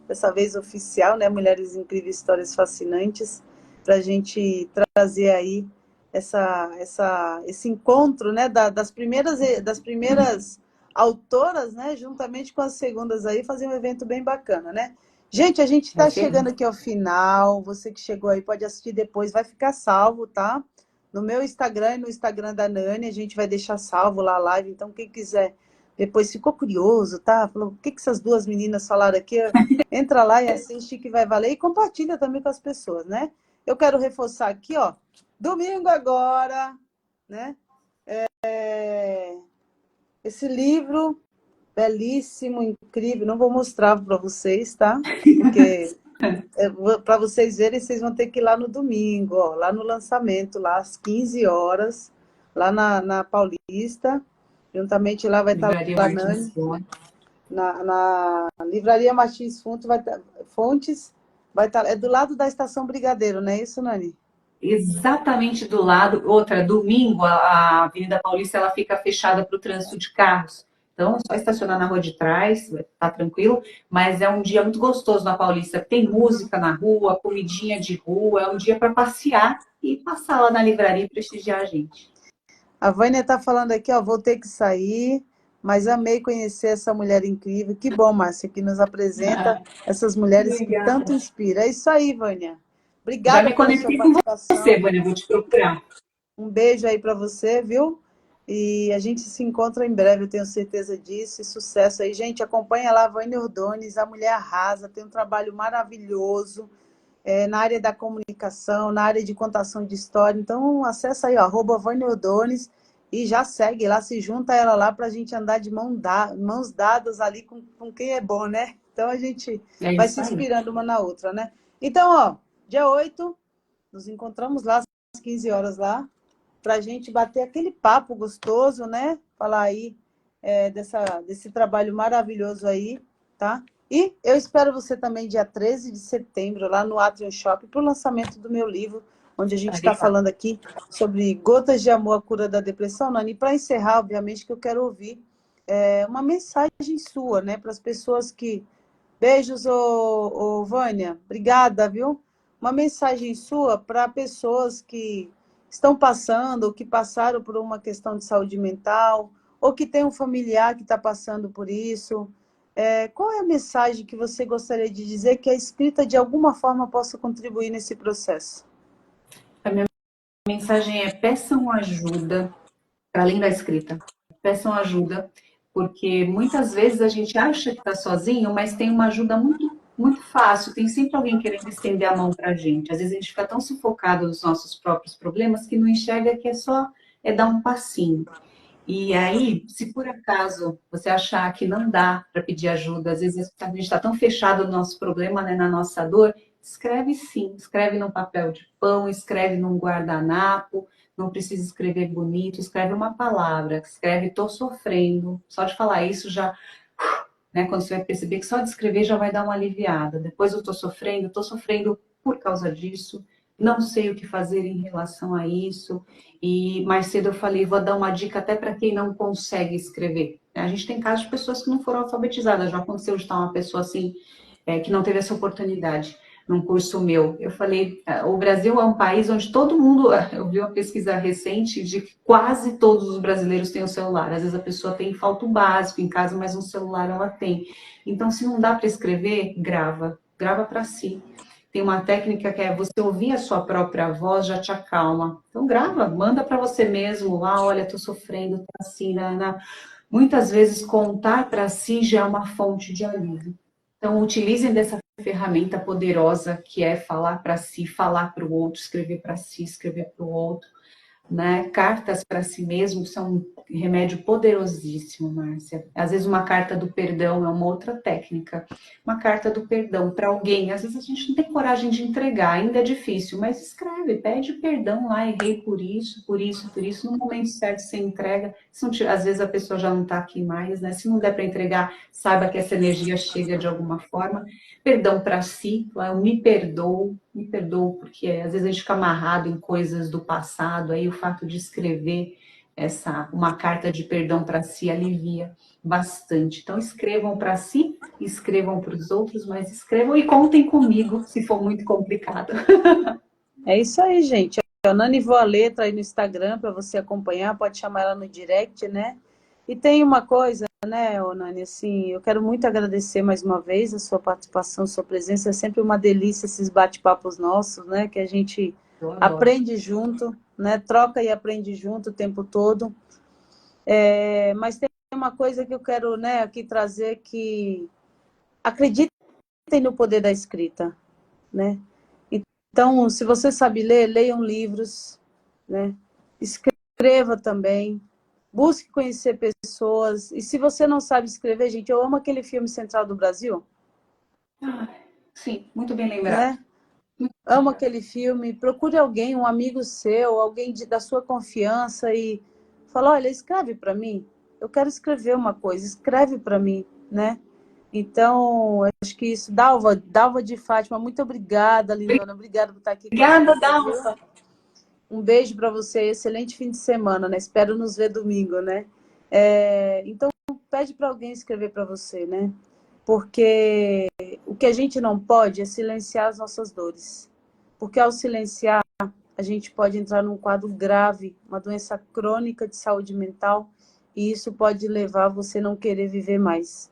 dessa vez oficial, né? Mulheres Incríveis, Histórias Fascinantes, para a gente trazer aí esse encontro, né? Das primeiras autoras, né? Juntamente com as segundas aí, fazer um evento bem bacana, né? Gente, a gente está chegando aqui ao final. Você que chegou aí pode assistir depois, vai ficar salvo, tá? No meu Instagram e no Instagram da Nani, a gente vai deixar salvo lá a live. Então, quem quiser, depois ficou curioso, tá? Falou, o que essas duas meninas falaram aqui? Entra lá e assiste que vai valer. E compartilha também com as pessoas, né? Eu quero reforçar aqui, ó. Domingo agora, né? Esse livro, belíssimo, incrível. Não vou mostrar para vocês, tá? Porque Para vocês verem, vocês vão ter que ir lá no domingo, ó, lá no lançamento, lá às 15 horas, lá na Paulista. Juntamente lá vai estar Livraria a Martins Nani, Fontes. na Livraria Martins Fontes, vai estar, é do lado da Estação Brigadeiro, não é isso, Nani? Exatamente do lado. Outra, domingo, a Avenida Paulista ela fica fechada para o trânsito de carros. Então, é só estacionar na rua de trás, tá tranquilo. Mas é um dia muito gostoso na Paulista. Tem música na rua, comidinha de rua. É um dia para passear e passar lá na livraria e prestigiar a gente. A Vânia está falando aqui, ó, vou ter que sair, mas amei conhecer essa mulher incrível. Que bom, Márcia, que nos apresenta essas mulheres que tanto Obrigada. inspiram. É isso aí, Vânia. Já Obrigada me pela sua conectei com você, participação. Vânia. Vou te procurar. Um beijo aí para você, viu? E a gente se encontra em breve, eu tenho certeza disso. E sucesso aí. Gente, acompanha lá a Vânia Ordones, a mulher arrasa, tem um trabalho maravilhoso na área da comunicação, na área de contação de história. Então, acessa aí, ó, @Vânia Ordones, e já segue lá, se junta a ela lá para a gente andar de mãos dadas ali com quem é bom, né? Então, a gente É vai se isso aí. inspirando uma na outra, né? Então, ó, dia 8, nos encontramos lá às 15 horas lá, para a gente bater aquele papo gostoso, né? Falar aí desse trabalho maravilhoso aí, tá? E eu espero você também dia 13 de setembro, lá no Atrium Shop, para o lançamento do meu livro, onde a gente está Estarei lá. falando aqui sobre Gotas de Amor, a cura da depressão, Nani. E para encerrar, obviamente, que eu quero ouvir uma mensagem sua, né? Para as pessoas que... Beijos, ô Vânia. Obrigada, viu? Uma mensagem sua para pessoas que estão passando ou que passaram por uma questão de saúde mental ou que tem um familiar que está passando por isso. Qual é a mensagem que você gostaria de dizer que a escrita de alguma forma possa contribuir nesse processo? A minha mensagem é: peçam ajuda, para além da escrita. Peçam ajuda, porque muitas vezes a gente acha que está sozinho, mas tem uma ajuda muito fácil. Tem sempre alguém querendo estender a mão para a gente. Às vezes a gente fica tão sufocado nos nossos próprios problemas que não enxerga que é dar um passinho. E aí, se por acaso você achar que não dá para pedir ajuda, às vezes a gente está tão fechado no nosso problema, né, na nossa dor, escreve sim, escreve num papel de pão, escreve num guardanapo, não precisa escrever bonito, escreve uma palavra, escreve tô sofrendo, só de falar isso já, né, quando você vai perceber que só de escrever já vai dar uma aliviada. Depois eu tô sofrendo por causa disso, não sei o que fazer em relação a isso. E mais cedo eu falei, vou dar uma dica até para quem não consegue escrever. A gente tem casos de pessoas que não foram alfabetizadas, já aconteceu de estar uma pessoa assim, que não teve essa oportunidade num curso meu. Eu falei, o Brasil é um país onde todo mundo, eu vi uma pesquisa recente de que quase todos os brasileiros têm um celular. Às vezes a pessoa tem falta o básico em casa, mas um celular ela tem. Então, se não dá para escrever, grava para si. Tem uma técnica que é você ouvir a sua própria voz, já te acalma. Então grava, manda para você mesmo, olha, tô sofrendo, tá assim, muitas vezes contar para si já é uma fonte de alívio. Então utilizem dessa ferramenta poderosa que é falar para si, falar para o outro, escrever para si, escrever para o outro, né? Cartas para si mesmo são um remédio poderosíssimo, Márcia. Às vezes uma carta do perdão é uma outra técnica. Uma carta do perdão para alguém, às vezes a gente não tem coragem de entregar, ainda é difícil, mas escreve, pede perdão lá, errei por isso, por isso, por isso, no momento certo você entrega. Às vezes a pessoa já não está aqui mais, né? Se não der para entregar, saiba que essa energia chega de alguma forma. Perdão para si, eu me perdoo, porque às vezes a gente fica amarrado em coisas do passado, aí o fato de escrever uma carta de perdão para si alivia bastante. Então escrevam para si, escrevam para os outros, mas escrevam e contem comigo se for muito complicado. É isso aí, gente. A Nani Voa Letra aí no Instagram para você acompanhar, pode chamar ela no direct, né? E tem uma coisa, né, Nani, assim, eu quero muito agradecer mais uma vez a sua participação, a sua presença. É sempre uma delícia esses bate-papos nossos, né? Que a gente Eu adoro. aprende junto, né? Troca e aprende junto o tempo todo. Mas tem uma coisa que eu quero, né, aqui trazer, que acreditem no poder da escrita, né? Então, se você sabe ler, leiam livros, né? Escreva também, busque conhecer pessoas. E se você não sabe escrever, gente, eu amo aquele filme Central do Brasil. sim, muito bem lembrado. né? Amo aquele filme, procure alguém, um amigo seu, alguém da sua confiança e fala, olha, escreve para mim. Eu quero escrever uma coisa, escreve para mim, né? Então, eu acho que isso, Dalva de Fátima, muito obrigada, lindona, obrigada por estar aqui com a Obrigada, gente, viu? Dalva. Um beijo para você, excelente fim de semana, né? Espero nos ver domingo, né? Então, pede para alguém escrever para você, né? Porque o que a gente não pode é silenciar as nossas dores. Porque ao silenciar, a gente pode entrar num quadro grave, uma doença crônica de saúde mental, e isso pode levar a você não querer viver mais.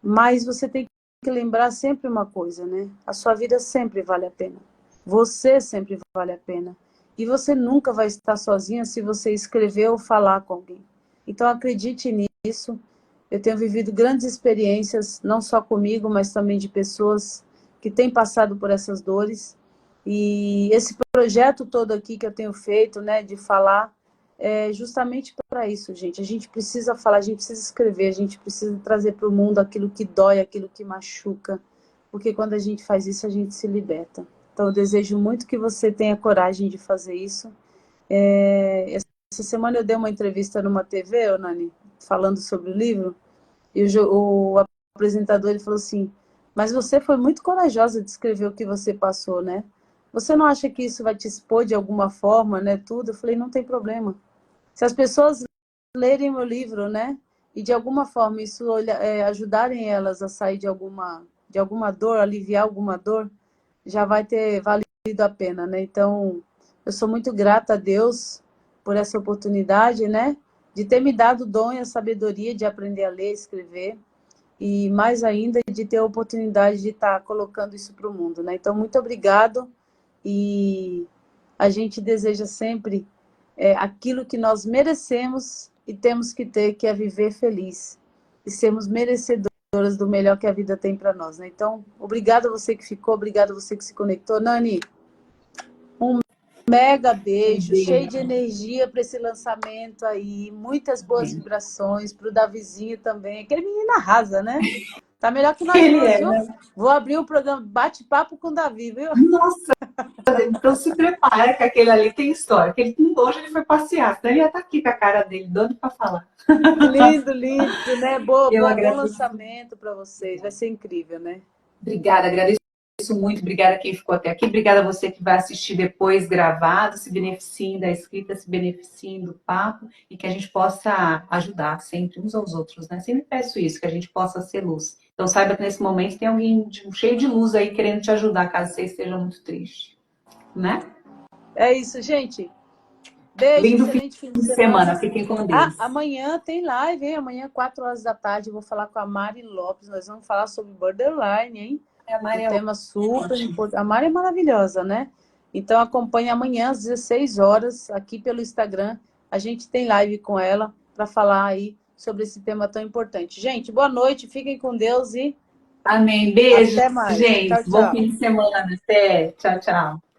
Mas você tem que lembrar sempre uma coisa, né? A sua vida sempre vale a pena. Você sempre vale a pena. E você nunca vai estar sozinha se você escrever ou falar com alguém. Então acredite nisso. Eu tenho vivido grandes experiências, não só comigo, mas também de pessoas que têm passado por essas dores. E esse projeto todo aqui que eu tenho feito, né, de falar, é justamente para isso, gente. A gente precisa falar, a gente precisa escrever, a gente precisa trazer para o mundo aquilo que dói, aquilo que machuca, porque quando a gente faz isso, a gente se liberta. Então, eu desejo muito que você tenha coragem de fazer isso. Essa semana eu dei uma entrevista numa TV, ô Nani, falando sobre o livro, e o apresentador ele falou assim, mas você foi muito corajosa de escrever o que você passou, né? Você não acha que isso vai te expor de alguma forma, né? Tudo. Eu falei, não tem problema. Se as pessoas lerem meu livro, né? E de alguma forma isso ajudarem elas a sair de alguma dor, aliviar alguma dor, já vai ter valido a pena, né? Então, eu sou muito grata a Deus por essa oportunidade, né? De ter me dado o dom e a sabedoria de aprender a ler, escrever e mais ainda de ter a oportunidade de estar colocando isso para o mundo, né? Então, muito obrigado e a gente deseja sempre aquilo que nós merecemos e temos que ter, que é viver feliz e sermos merecedoras do melhor que a vida tem para nós, né? Então, obrigado a você que ficou, obrigado a você que se conectou. Nani, um mega beijo, cheio de energia para esse lançamento aí, muitas boas vibrações para o Davizinho também. Aquele menino arrasa, né? Tá melhor que nós Ele duas, é, viu? né? Vou abrir um programa Bate-Papo com o Davi, viu? Nossa, então se prepara que aquele ali tem história. Que ele, hoje ele foi passear, senão ele ia estar aqui com a cara dele, doido para falar. Lindo, lindo, né? Eu Bom agradeço. lançamento para vocês, vai ser incrível, né? Obrigada, agradeço muito. Obrigada a quem ficou até aqui. Obrigada a você que vai assistir depois gravado, se beneficiem da escrita, se beneficiem do papo e que a gente possa ajudar sempre uns aos outros, né? Sempre peço isso, que a gente possa ser luz. Então saiba que nesse momento tem alguém cheio de luz aí querendo te ajudar, caso você esteja muito triste, né? É isso, gente. Beijo, Lindo fim excelente fim de de semana. semana. Fiquem com Deus. Amanhã tem live, hein? Amanhã, 4 horas da tarde, eu vou falar com a Mari Lopes. Nós vamos falar sobre borderline, hein? A Um Mari é tema super ótima. importante. A Mari é maravilhosa, né? Então acompanhe amanhã às 16 horas, aqui pelo Instagram. A gente tem live com ela para falar aí sobre esse tema tão importante. Gente, boa noite, fiquem com Deus e Amém. Beijo, até mais. Tchau, gente. Bom tchau. fim de semana. Até. Tchau, tchau.